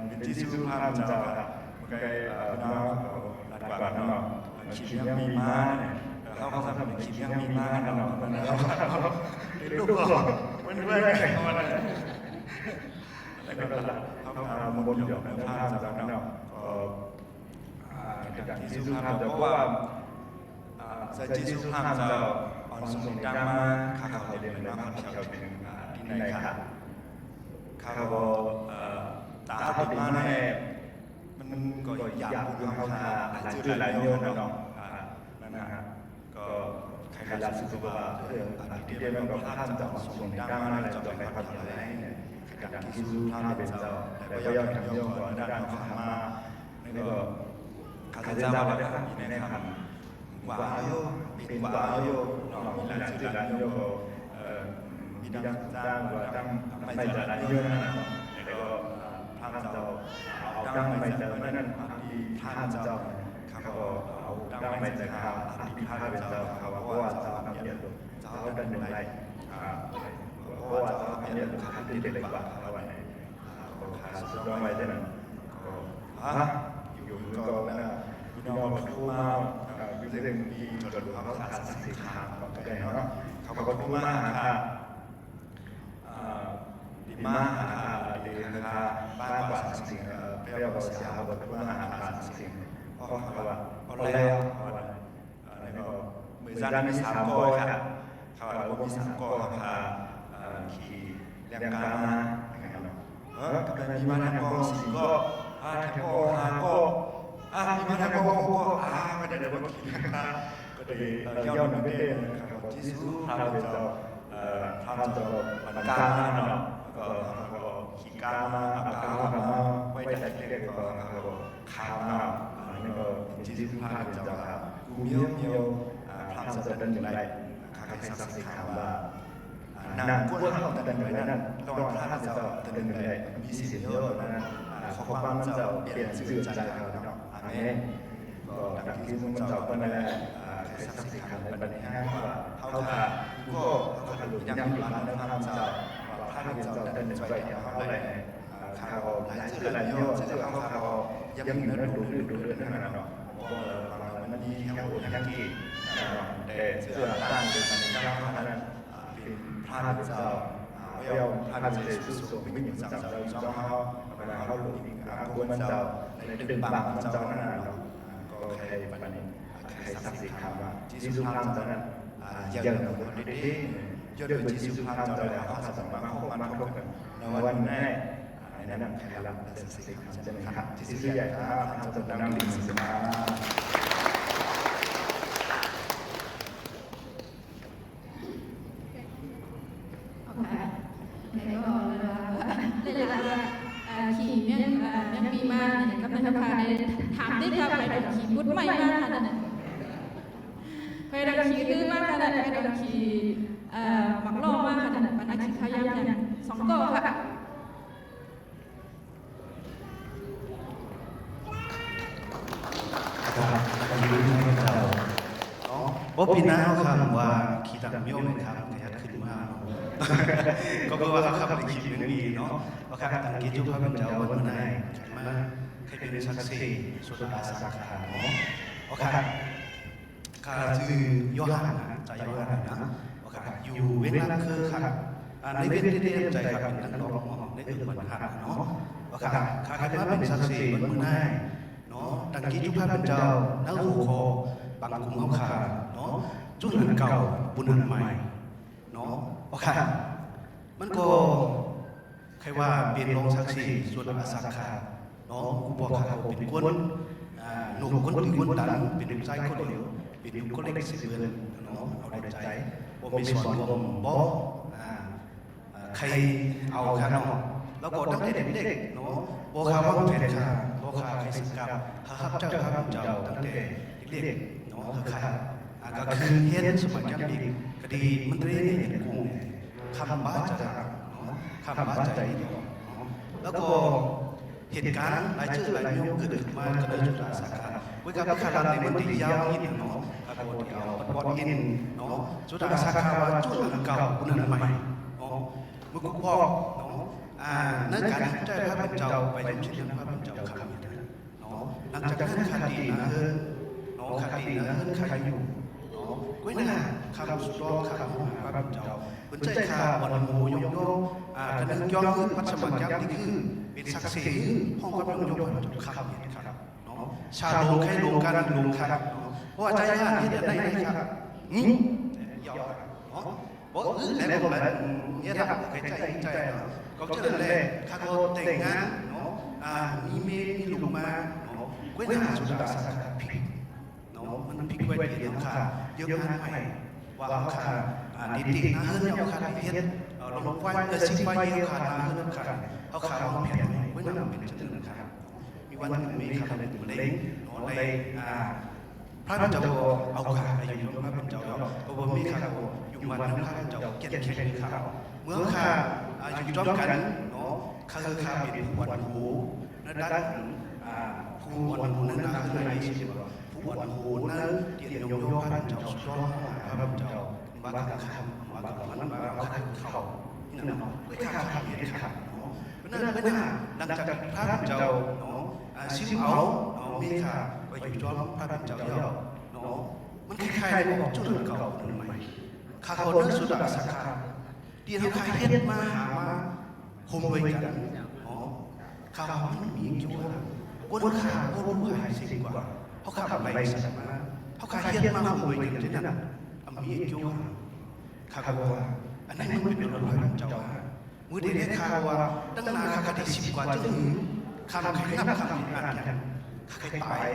เป็นที่สุภาพจะcái nó đặt bạc nó chỉ riêng mi má nàyเขาทำเป็นchỉ riêng mi má nóมันลูกมันด้วยมันแล้วก็เขาทำบนหยกในภาพจากนั้นเนาะจากที่สุภาพจะเพราะว่าใส่ที่สุภาพจะอ่อนส่งดังมาข้าวเดียวนะครับเชียวเป็นที่ไหนครับข้าวตาติดมาแน่มันก็อยากพูดเข้ามาหลายจุดหลายโยนเนาะนั่นนะฮะก็ใครรักสุขภาพเรื่องที่เดียวกันก็ท่านจะส่งดังมาในจอในภาพอะไรเนี่ยจากที่สุภาพเป็นเจ้าแต่ก็ยังทำโยงก่อนด้านของขามานี่ก็ข้าเจ้าได้ทำในคำว่าโยเป็นว่าโยเนาะหลายจุดหลายโยมีดังจ้างว่าดังไม่จะหลายโยนั่นนะแล้วก็ท่านเจ้าเอาดังไม่จะนั่นที่ท่านเจ้าเขาเอาดังไม่จะข่าวที่ท่านเป็นเจ้าเขาว่าเจ้าทำเยอะเจ้าเป็นหนึ่งไรเพราะว่าเจ้าทำเยอะท่านที่เด็กกว่าเขาไว้ขาสุดยอดไปได้นั่นอยู่ก็นะพี่น้องเขามาวิจัยมีจดหมายเขาขาดสิทธิ์ทางก็ได้เนาะเขาก็ทุ่มมาค่ะดีมากค่ะดีนะคะบ้านกว่าสิ่งเปรี้ยวกว่าเสียเขาบอกว่าอาหารสิ่ง อะไรอะไรก็มือด้านมี3ก้อครับเขาว่ามี3ก้อครับขี่เรียงกามาก็เป็นมีมาทางก้อ4ก้อทางก้อ5ก้อมีมาทางก้อ6ก้อไม่ได้เดี๋ยวก็ขี่ครับก็ได้ย่อหนึ่งได้ครับที่สุดพระเป็นเจ้าพระเจ้าบรรกาเนาะก็ขี่กามาอากามาไว้แต่เด็กก็ข้าวมานี่ก็ที่สุดพระเป็นเจ้าครับกูเมียวพระเจ้าเดินอย่างไรข้าใครสักสิคำว่านางก้วนเขาเดินอย่างนั้นตอนพระเจ้าเดินอย่างไรมีสิ่งเยอะนะขอความเจ้าเปลี่ยนสื่อใจเขาเนาะอาเมนก็ดังที่มุ่งเจ้าเป็นอะไรใครสักสิคำเป็นแบบนี้ว่าเขาขาก็เขาหลุดยังอยู่บ้านพระเจ้าพระเจ้าเดินไปเขาเลยเขาหลายชื่อหลายย่อชื่อเขายังมีเนื้อดูนั่นน่ะเนาะมันมีแค่หัวแค่ที่แต่เสื้อตั้งเป็นสัญลักษณ์นั้นเป็นพระเจ้าเวลพระเจ้าสุดไม่มีสังเจ้าจ้องเขาเวลาเขาหลุดอาควรมันเจ้าในดึงบังมันเจ้านั่นน่ะเนาะก็ใครปันนี้ใครสักสิคำว่าที่สุดพระเจ้านั้นยังหมดดีๆยอดที่สุดพระเจ้าแล้วเขาสัมมาเขามาพบกันในวันนี้นั่นแค่ละเป็นสิ่งที่จะเป็นครับที่สิ่งใหญ่ครับทำจนน้ำดิ่งสมาขี่เมี่ยงปีมาเนี่ยกับนายพาในถามได้ครับใครโดนขี่บุดใหม่มากขนาดนั้นใครโดนขี่ดื้อมากขนาดนั้นใครโดนขี่หมักล่อมากขนาดนั้นมันอาชีพขายำเนี่ย2ก้อค่ะว่าปีหน้าเขาคำว่าขี่ตังเมี่ยวเลยครับขยันขึ้นมาก็เพราะว่าเขาขับในขี่นึงดีเนาะว่าขับตังกิจพระเป็นเจ้าวันไหนมาใครเป็นชักเซสุดาสักขาเนาะว่าขับข้าชื่อยอหันนะใจยอหันนะว่าขับอยู่เว้นนักคือขับในเว้นที่เรียนใจขับเป็นนักร้องในอื่นวันหันเนาะว่าขับข้าเป็นว่าเป็นชักเซวันไหนเนาะตังกิจพระเป็นเจ้านักหูคอบางกลุ่มเขาขาเนาะจุดหันเก่าบุญหันใหม่เนาะโอเคมันก็ใครว่าเปลี่ยนลงสักสี่ส่วนอาสาขาเนาะอุปการะเป็นคนหนุ่มคนดีคนดันเป็นใจคนเดียวเป็นคนเล็กสิเดือนเนาะเอาได้ใจว่ามีส่วนรวมบ่ใครเอาค่ะเนาะแล้วก็ตั้งแต่เด็กๆเนาะบ่ข่าวว่าแฟนค่ะบ่ข่าวใครสิกับครับเจ้าครับเจ้าตั้งแต่เด็กๆเนาะค่ะก็คือเฮ็ดสมัยยังเด็กก็ดีมันเรียนเนี่ยกูคำบ้าจะคำบ้าใจเนาะแล้วก็เหตุการณ์หลายชื่อหลายโยมเกิดขึ้นมาก็เลยจุดอาสาขาไว้กับพิการในมันที่ยาวนิดเนาะก็บ่เดียวปอดอินเนาะจุดอาสาขาว่าจุดอันเก่าบุญอันใหม่เนาะมึงกูพ่อเนาะนั่นการใจพระเป็นเจ้าไปถึงเช่นพระเป็นเจ้าคำนี้เนาะหลังจากนั้นคดีนะเนาะคดีนะใครอยู่ไว้หน้าคำสุดรอคำของพระเจ้าเป็นใจข้าวันโมยงโยกันนึงย้อนคือพัชมังยักษ์นี่คือเป็นศักดิ์ศรีห้องพระยงโยจุดคำนี่ครับเนาะชาโลใครลงกันลงครับเพราะว่าใจข้าที่ได้ครับยอดเนาะเพราะแล้วผมแบบเนี่ยครับใครใจก็เจอเลยข้าก็แต่งงานเนาะมีเมย์มีลูกมาเนาะไว้หน้าสุดาสักการพิมันพิกไว้เดียวค่ะเยอะมากไปว่าเขาค่ะดินะเฮือนเอาค่ะเฮ็ดลงไฟซิไฟเยอะค่ะเฮือนค่ะเขาค่ะวางแผนไว้นำเป็นจังนั้นค่ะมีวันหนึ่งมีค่ะเป็นเล้งนอนเลยพระเจ้าเอาค่ะไปอยู่พระเป็นเจ้าก็บ่มีค่ะอยู่วันนั้นพระเจ้าเกียรติแข็งค่ะเมื่อค่ะอยู่จอมกันเนาะคือค่ะเป็นวันหูนั่นผู้วันหูนั้นคืออะไรสิวันโหนั้นเดียวยงโยพระเจ้าสุดยอดพระเจ้ามากับคำมากับมันมาเอาเขานี่นะไม่ข้าทำเห็นค่ะนั่นเป็นหลังจากพระเจ้าเนาะซิมเอามีค่ะไปอยู่จอมพระเจ้าเยาเนาะมันคล้ายๆกับจุดเก่าหนึ่งใหม่ข้าเขาเนื้อสุดาสักขาเดียวข้าเฮ็ดมาหามาโฮมไว้กันเนาะข้าเขาไม่มีอยู่ว่าวนขาวนหายสิ่งกว่า เขาขับไปสัมมาเขาขาเฮียนมาหวยกันที่นั่นอมีจูข้าว่าอันนั้นไม่เป็นรอยเจ้ามือเด็กข้าว่าตั้งนานข้าที่10 กว่าจึงข้าใครนับข้าผิดอ่านกันข้าใครตาย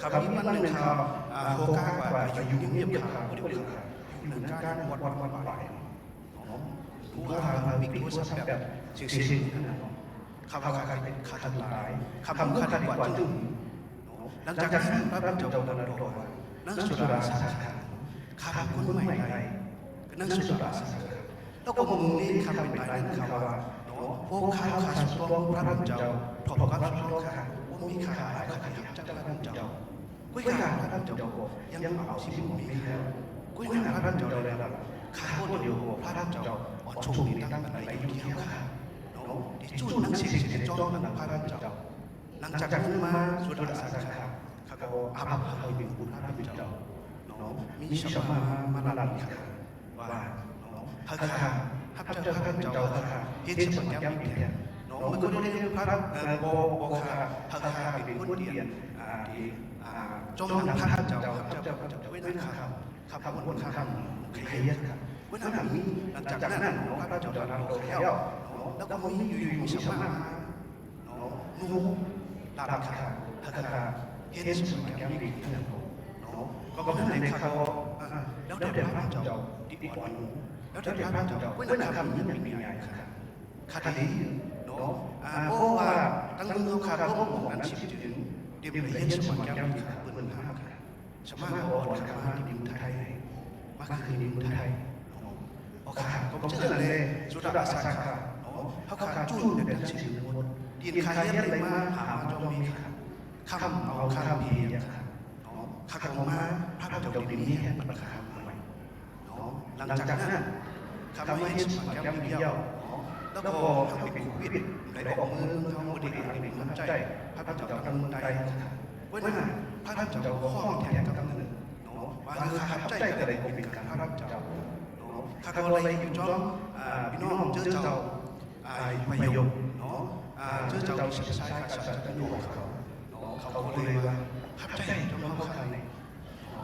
ข้ามีมันหนึ่งข้าโฟกัสไปอยู่เงียบข้าเดี๋ยวข้าหนึ่งการวัดไปผู้ข้ามีผู้สับแบบสิ่งข้าข้าเป็นข้าทำลายข้าทำข้าทำกว่าจึงหลังจากนั้นพระเจ้าดำเนินโดยนั่งสุราสาขาข้าคนใหม่ใดนั่งสุราสาขาแล้วก็มุมนี้ข้าเป็นไปนั่นข้าว่าพวกข้าสุดพระเจ้าถอดกันสุดข้าว่ามีข้าข้าขยับจากพระเจ้ากุ้ยข้าพระเจ้ายังเอาชีวิตมีแล้วกุ้ยข้าพระเจ้าแล้วข้าคนเดียวพระเจ้าอ่อนโชคดีตั้งแต่อยู่ที่ข้าที่จุดนั่งสิ่งจ้องนั่งพระเจ้าหลังจากนั้นมาสุดาสาขาข้าก็อาภัพเขาเป็นบุญพระเจ้ามีชาวมาลาลิกาว่าข้าพระเจ้าเห็นสมัยยังมีแค่มันก็ได้พระบอกข้าเป็นคนเดียนที่จ้องนั่งพระเจ้าไว้นั่นข้าพระวันข้าใครยัดไว้นั่นนี้หลังจากนั้นพระเจ้าเราแล้วแล้วก็มีอยู่มีสมัยนูลาบข้าเห็นสมัยยังมีแค่ก็นั่นในเขาแล้วเดี๋ยวพระเจ้าดีกว่าแล้วเดี๋ยวพระเจ้าไม่น่าทำยังมีใหญ่ข้าดีเพราะว่าตั้งเมืองข้าพวกผมนั้นชีวิตถึงเดี๋ยวไปเห็นสมัยยังมีข้าเปิดห้าข้าสมัยก่อนข้ามาที่ดินไทยมาคือดินไทยโอ้ข้าก็เจอเลยสุดาสาขาเขาข้าจุ่มเด็ดชีวิตหมดดินข้าเลี้ยงอะไรมาหาจอมีข้าเอาข้าเพียข้าก็มาพระเจ้าดินนี้แห่งประคามใหม่หลังจากนั้นข้าไม่เห็นสมัยยังมีเดียวแล้วก็ข้าเป็นวิทย์ในออกมือเขาโมเดลเป็นน้ำใจพระเจ้ากำลังใจว่าพระเจ้าข้องแทนกับมือว่าข้าใจแต่ในเป็นการพระเจ้าข้าก็เลยอยู่จ้องพี่น้องเจอเจ้าประโยชน์เจอเจ้าศึกษาการศึกษาอยู่ของเขาก็เลยว่าข้าใจจ้องเขาข้างใน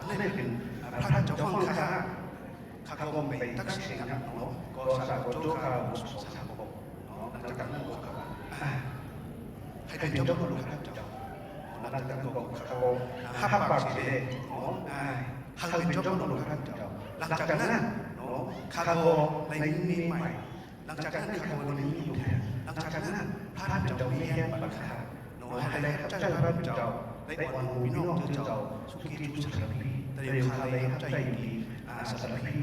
นั่นเป็นพระเจ้าข้องข้าก็ไปตักเสียงกันก็สาวโจ้ข้าบุษสาวบหลังจากนั้นก็ให้เป็นเจ้าพระลูกเจ้าหลังจากนั้นก็ข้าปากเสียให้เป็นเจ้าพระลูกเจ้าหลังจากนั้นข้าก็ในมีใหม่หลังจากนั้นข้าก็ในมีอยู่แทนหลังจากนั้นพระเจ้ามีแห่งบัตรข้าให้ได้เจ้าพระเจ้าได้อ่อนหูพี่น้องเจ้าสุขีจุสระพีแต่เดี๋ยวข้าได้ใจอยู่ดีสระพี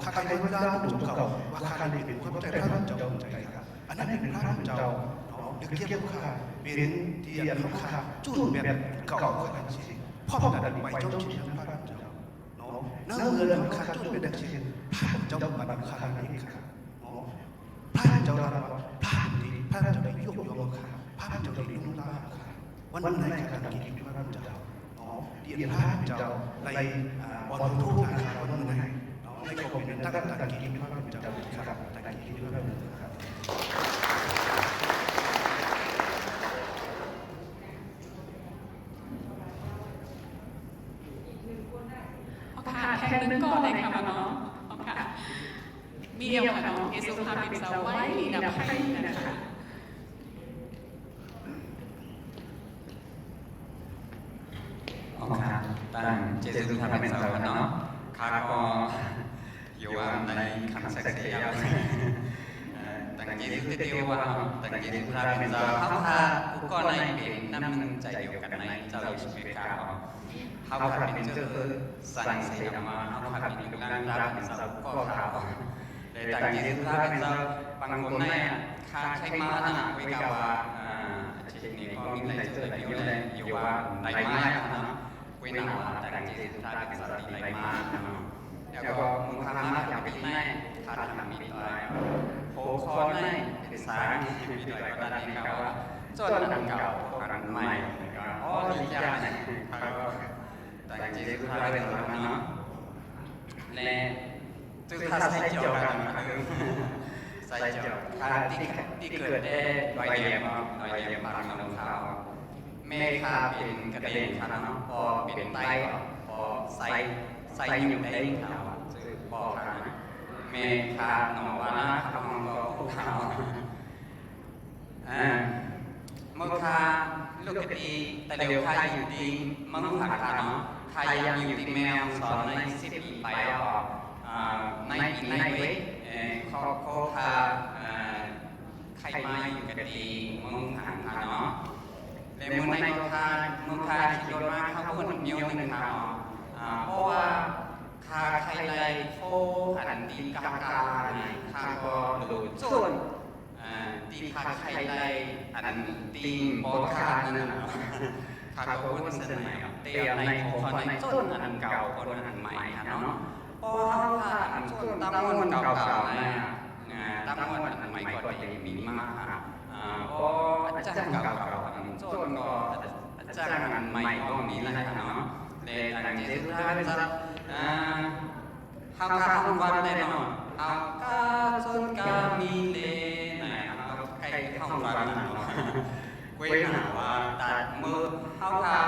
ข้าใครก็ได้ถูกเก่าว่าข้าได้เป็นคนใจพระเจ้าใจข้าอันนั้นเป็นพระเจ้าเด็กเกี่ยวข้าเป็นที่เขาข้าจุดแบบเก่าข้าสิพ่อแต่ไปเจ้าชีวิตพระเจ้านั่งเรือข้าจุดเป็นเด็กชีวิตพระเจ้าบัตรข้านี้ข้าพระเจ้าเราพระดีพระเจ้าได้ยกย่องข้าพระเจ้าได้นุ่งลาข้าวันไหนข้าตั้งกิจพระเจ้าเดียพระเจ้าในบอลทุกข์ข้าวันไหนในกรมเป็นตั้งกิจพระเจ้าครับตั้งกิจพระเจ้าครับค่ะแค่นึงก่อนเลยค่ะน้องค่ะมีเดียวค่ะน้องเอสุภาพเป็นสาวไว้ดับไข้นะคะค่ะตั้งเจสุภาพเป็นสาวเนาะข้าก็อยู่ในคำสักเสียตั้งเจสุเดียวว่าตั้งเจสุภาพเป็นสาวเขาค่ะกูก็ในเป็นน้ำหนึ่งใจเดียวกันในเจ้าชีวิตกาเขาขับเป็นเจ้าสั่งเสียมาเขาขับเป็นกำลังรับเป็นสาวก็เขาแต่ตั้งเจสุภาพเป็นสาวบางคนเนี่ยข้าใช้มาหนักไว้กับว่าทีนี้ก็มีในเสื้อเดียวเลยอยู่ว่าในไม้นะคุยหนาแต่งจีสุดท้ายเป็นสติในไม้แล้วก็มึงทำมาจากที่ไหนถ้าทำมีอะไรโผล่คอในเป็นสายมีอะไรก็ได้นะครับว่าจนหนังเก่ากันใหม่อ๋อดีจังนะครับแต่งจีสุดท้ายเป็นอะไรนะเนี่ยจุดท้ายใส่เกี่ยวกันนะครับใส่เกี่ยวที่เกิดได้ใบเยี่ยมบางน้ำขาว แม่ข้าเป็นกระเด็นค่ะเนาะพอเป็นไตก็พอใส่อยู่ได้ค่ะซื้อปอค่ะแม่ข้าหนอว่านะข้าห้องก็คู่เขาเมื่อข้าลูกกะดีแต่เดี๋ยวข้าอยู่ดีมังผักค่ะเนาะข้ายังอยู่ที่แมวสอนใน10 ปีไปออกในปีในเว้ยเขาข้าใครมาอยู่กะดีมังผักค่ะเนาะแต่เมื่อในข้าขี่รถมาข้าพูดเดียวหนึ่งค่ะเนาะเพราะว่าข้าใครเลยโคหันดีกากาเนี่ยข้าก็ดูส่วนตีข้าใครเลยอันตีบอคานั่นน่ะข้าก็พูดเสนอเตียในคนในส่วนอันเก่าคนอันใหม่ค่ะเนาะเพราะว่าข้าอันส่วนตั้งวันเก่าๆเนี่ยตั้งวันอันใหม่ก็จะมีมากค่ะเพราะอาจารย์เก่าๆอันส่วนก็อาจารย์อันใหม่ก็มีแล้วค่ะเนาะเลยต่างเจสุราเป็นสัตว์ข้าวันแน่นอนก็ส่วนก็มีเลยใครเข้าฟังนะเว้ยหาว่าตัดมือเข้าค่ะ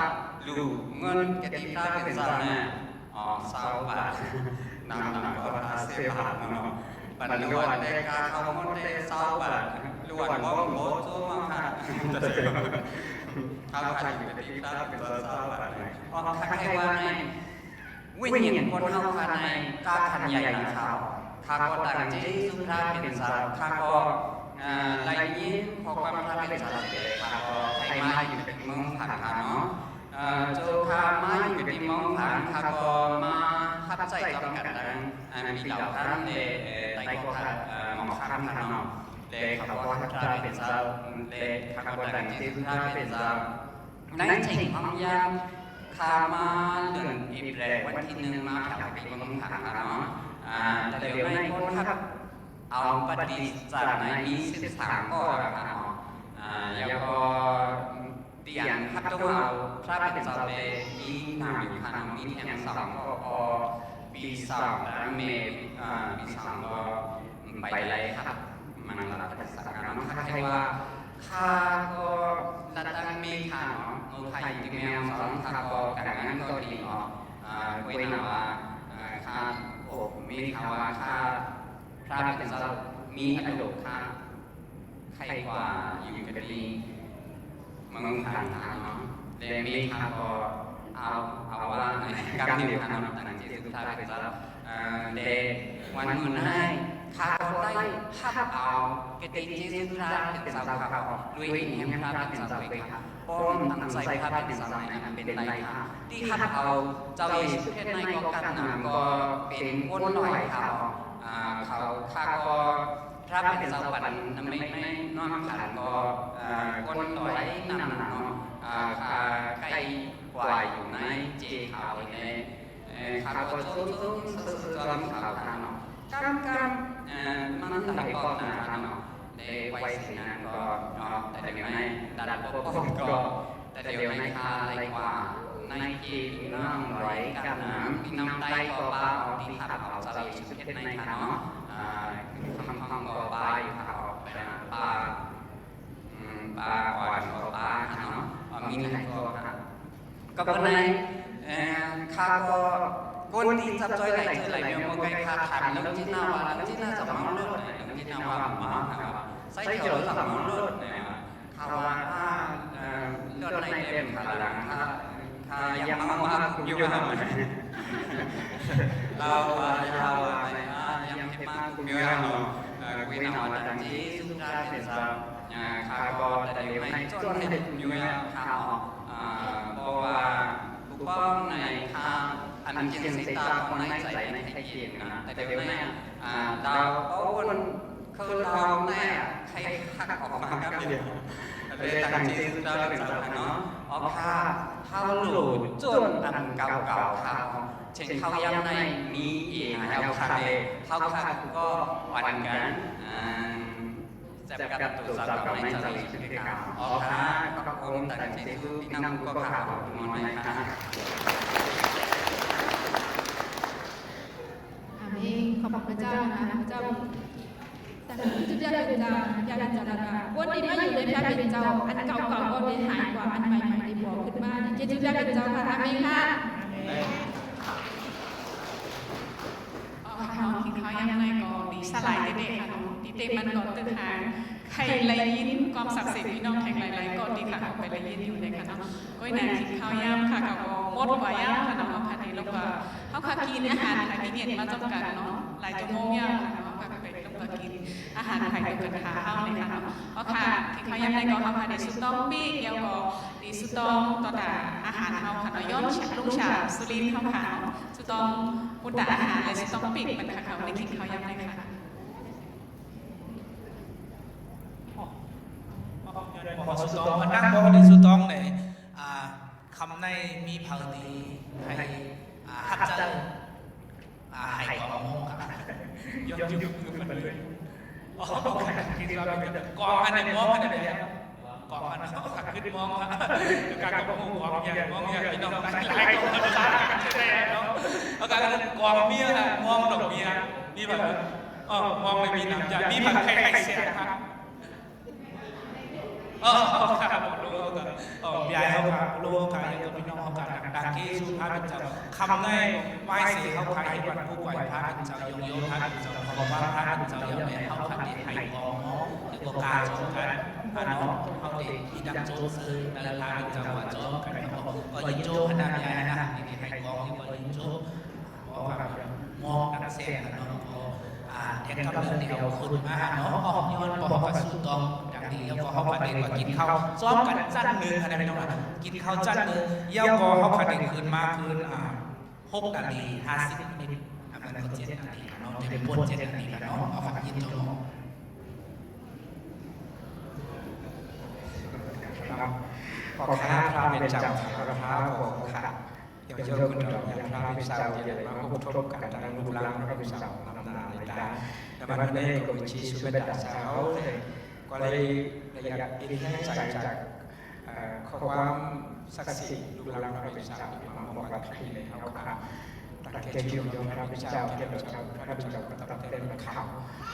ลูเงินกติกาเป็นสัตว์เนี่ย20 บาทนำก็10 บาทเนาะปันล้วนได้กาเขาหมดได้20 บาทล้วนบ่โหโซ่มาค่ะเข้าค่ะอยู่กติกาเป็น20 บาทใครว่าในวิ่งอย่างคนเข้าค่ะในกาคันใหญ่นะครับข้าก็ต่างที่สุภาพเป็นสัตว์ข้าก็รายนี้พอความพาเป็นสัตว์เด็กค่ะก็ใครมาอยู่เป็นเมืองผ่านค่ะเนาะโจข้ามาอยู่เป็นเมืองผ่านค่ะก็มาทับใจจำกัดดังมีเหล่าท่านเด็กไต่ก็ค่ะมองข้ามค่ะเนาะเด็กเขาก็ทับใจเป็นสัตว์เด็กข้าก็ต่างที่สุภาพเป็นสัตว์นั่งชิงความยามข้ามาเดือนเอพฤษวันที่1มาแถวปีเมืองผ่านค่ะเนาะแต่เดี๋ยวในคนครับเอาปฏิสัตว์ในปี13ก็ค่ะเนาะแล้วก็เตียงครับต้องเอาพระเป็นสัตว์มีนามอยู่ค่ะมีแห่ง2ก็พอปี2แล้วเมษปี2ก็ไปเลยครับมันรับปฏิสัตว์กันเนาะใครว่าข้าก็ระดับเมฆค่ะเนาะเมื่อใครอยู่ที่แมว2ข้าก็การงานก็ดีเนาะเว้นว่าข้ามีข่าวว่าข้าพระเป็นสัตว์มีอารมณ์ข้าใครกว่าอยู่กันดีมังคันเนาะเดมีข้าก็เอาว่าการเดียวกันเนาะต่างจิตสุภาพเป็นสัตว์เดวันมื้อให้ข้าก็ได้ทับเอากติจิตสุภาพเป็นสัตว์ข้าด้วยแห่งพระเป็นสัตว์ไปค่ะป้อมตั้งใจพระเป็นสัตว์ในนั้นเป็นไรค่ะที่ทับเอาเจ้าเยซูเพศในก็กันนำก็เป็นคนหน่อยเขาข้าก็พระเป็นสัตว์ปันไม่นอนขันก็คนหน่อยนำเนาะข้าใกล้กว่าอยู่ในเจเขาในข้าก็ซุ้มซ้อมเขาทางเนาะมันตัดก็นะเนาะในวัยสินั้นก็แต่เดี๋ยวในดัดก็แต่เดี๋ยวในข้าอะไรกว่าในจีน้องไหลกันน้ำพี่น้องไตก็ปลาออกที่ขับเอาสลีสุดในค่ะเนาะคำก็ปลาอยู่ค่ะปลาอ่อนก็ปลาค่ะเนาะมีไหนก็ค่ะก็ในข้าก็คนที่จับใจไหลเจอไหลเดียวมันใกล้ขาดขันแล้วที่หน้าว่าแล้วที่หน้าจะมังรถแล้วที่หน้าว่ามังค่ะใส่เจอหลังมังรถเนี่ยข้าว่าเลือดในเต็มขาหลังข้ายังมาคุมอยู่ทำไมเรายังเก็บมาคุมอยู่เนาะคุยหน่อยต่างที่สุดท้ายเป็นสาวข้าก็แต่เดี๋ยวให้จนให้คุมอยู่ข้าเพราะว่าปกป้องในข้าอันเจียงสายตาคนในใส่ในไทยเจียงนะแต่เดี๋ยวนี้ดาวเขาคนคือเราเนี่ยใครหักออกมาครับเดียวเลยต่างที่สุดท้ายเป็นสาวเนาะข้าวหลุดจนอันเก่าข้าวเช่นข้าวยำในมีอีกแล้วข้าวข้าวก็หวานกันจะกับตัวสาวในใจสุดที่ข้าวก็คงต่างที่สุดที่นั่งก็ข้าวมองในข้าวอาเมนขอบพระเจ้านะพระเจ้าแต่จุดยอดเป็นเจ้าญาติจาราวันนี้มาอยู่ในพระเป็นเจ้าอันเก่าก็ได้หายกว่าอันใหม่ บอกขึ้นมาเจจุยาเป็นเจ้าค่ะอาเมนค่ะ ค่ะน้องกินข้าวยังไงก็ดีสลายเด็กๆค่ะน้องดีเต็มมันก่อนตึกหางใครไล่ยินความศักดิ์สิทธิ์พี่น้องแข่งไล่ๆก่อนดีค่ะไปไล่ยินอยู่ในค่ะเนาะก้อยหนากินข้าวยำค่ะก็หมดกว่ายำค่ะน้องค่ะนี่แล้วก็เขาค่ะกินอาหารไทยที่เนี่ยมาจำกัดเนาะหลายชั่วโมงยาวค่ะเขาค่ะไปแล้วก็กินอาหารไทยกับขาข้าวเลยค่ะเนาะเพราะค่ะกินข้าวยำในก็เขาค่ะในสุดต้องปีกแล้วก็ดีสุดต้องต่อแต่อาหารเขาค่ะเนาะย้อนลูกชาสุรินทร์เขาค่ะสุดต้องมุดแต่อาหารเลยสุดต้องปีกมันค่ะเขาในกินข้าวยำในค่ะ พอสุตองมานั่งก็ได้สุตองเลยคำในมีเผาดีให้ฮัดจันให้กองมงครับยกมันเลยอ๋อคิดว่าเป็นกองอันไหนมองอันไหนแบบกองอันนั้นก็ขัดขึ้นมองครับการกองมงกองอย่างมองอย่างพี่น้องหลายกองภาษากันใช่ไหมเนาะแล้วการกองเมียมองดอกเมียนี่แบบมองไม่มีน้ำใจมีผักไข่เสียครับครับรู้กันยายเขาครับรู้กันยังพี่น้องเขากันดังที่สุภาพเป็นเจ้าคำในไหว้เสียเขาขายวันผู้ไหวพระเป็นเจ้ายงโยพระเป็นเจ้าขอว่าพระเป็นเจ้าอย่างแม่เขาขัดเด็กไข่กองแล้วก็การชมกันพระน้องเขาเด็กที่ดังโจซื้อแต่ละพระเป็นเจ้าว่าโจกันเขาก็ยิงโจขนาดใหญ่นะนี่ไข่กองที่ก็ยิงโจเพราะว่ามองนักเสียงน้องแทงกำลังเดียวขึ้นมาเนาะย้อนปอกกระสุนตองอย่างนี้แล้วก็เขาพันเด็กก็กินข้าวซ้อมกันจันหนึ่งอะไรน้องกินข้าวจันหนึ่งเยี่ยวก็เขาพันเด็กขึ้นมาคืน6 นาที50 นิดมันก็7 นาทีเนาะจะเป็นปน7 นาทีเนาะเอาขับยินจนครับขอค้าพระเป็นเจ้าพระของข้าอย่างเจ้าคุณดอกอย่างพระเป็นเจ้าใหญ่มาพบทบกันดังรูปร่างพระเป็นเจ้านำนาในตาแต่วันนี้ก็มีชีสุเบดาสาวเลยก็เลยอยากอินให้ใจจากข้อความศักดิ์สิทธิ์รูปร่างพระเป็นเจ้ามาบอกรับให้ในเขาค่ะตัดเกจิยมพระเป็นเจ้าเทียบกับพระเป็นเจ้าตัดเต็มข่าว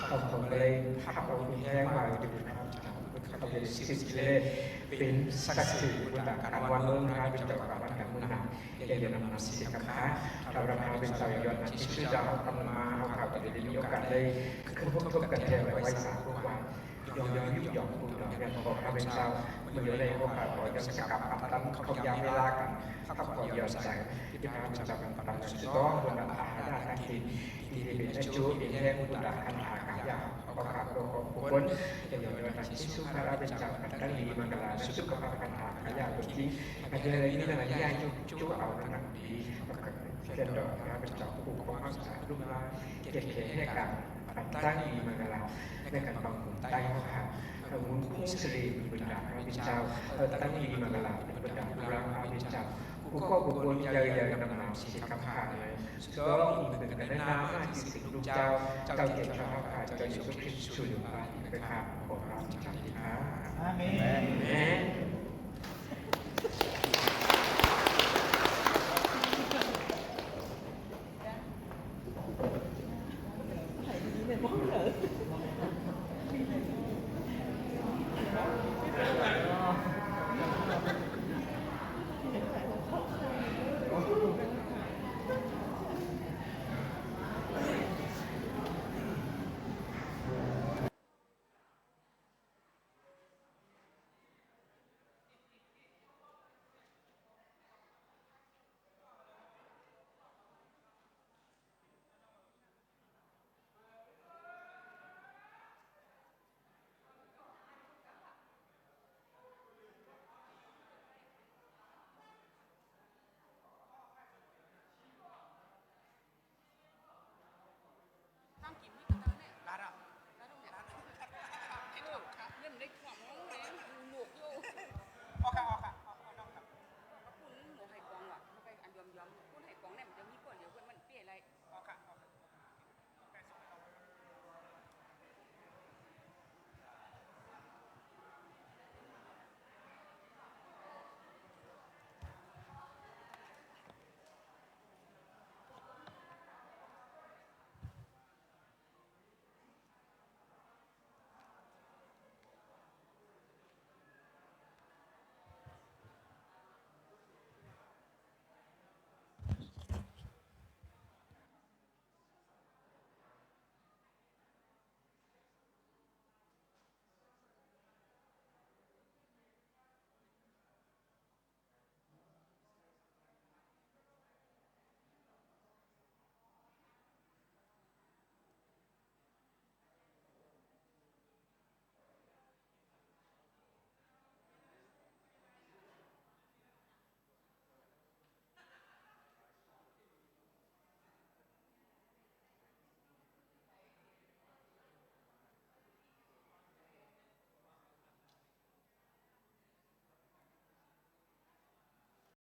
เขาผมเลยภาพเราแห้งมาดูพระเจ้าเขาเป็นสิทธิ์เลยเป็นศักดิ์สิทธิ์บุญการวันเมืองพระเป็นเจ้าการวันการมุนาyang nama nasi kakak, kalau orang habis tahu yang nasi sudah pernah kakak pada dia kadai kebutuhan dia wajah kuat, yang kuda yang kau habis tahu menilai kakak pada sekapatan kau yang melakukan kakak kau biasa kita mencapai pada sudah bukan ada lagi di baju yang mudahkan kakaknya kakak kau pun yang nasi sudah habis tahu kadang di mana sudah kakak kakaknya begini ada ini namanya cucu orang di kedokเป็นเจ้าผู้ของภาษาลูกหลานเกี่ยวให้กับตั้งอีมาแล้วในการบังคับใต้ข้อหามุนคุ้งเสรีเป็นดาพระบิดาตั้งอีมาแล้วเป็นดาพระบิดาผู้ก็บุคคลใหญ่ๆนำนำสิ่งคำขาเลยสุดก็อีกเป็นการนำมาที่สิ่งลูกเจ้าเจ้าเกี่ยวกับพระพาเจ้ายิสุคริสต์ช่วยเหลือเป็นข้าของเราจริงๆอาเมน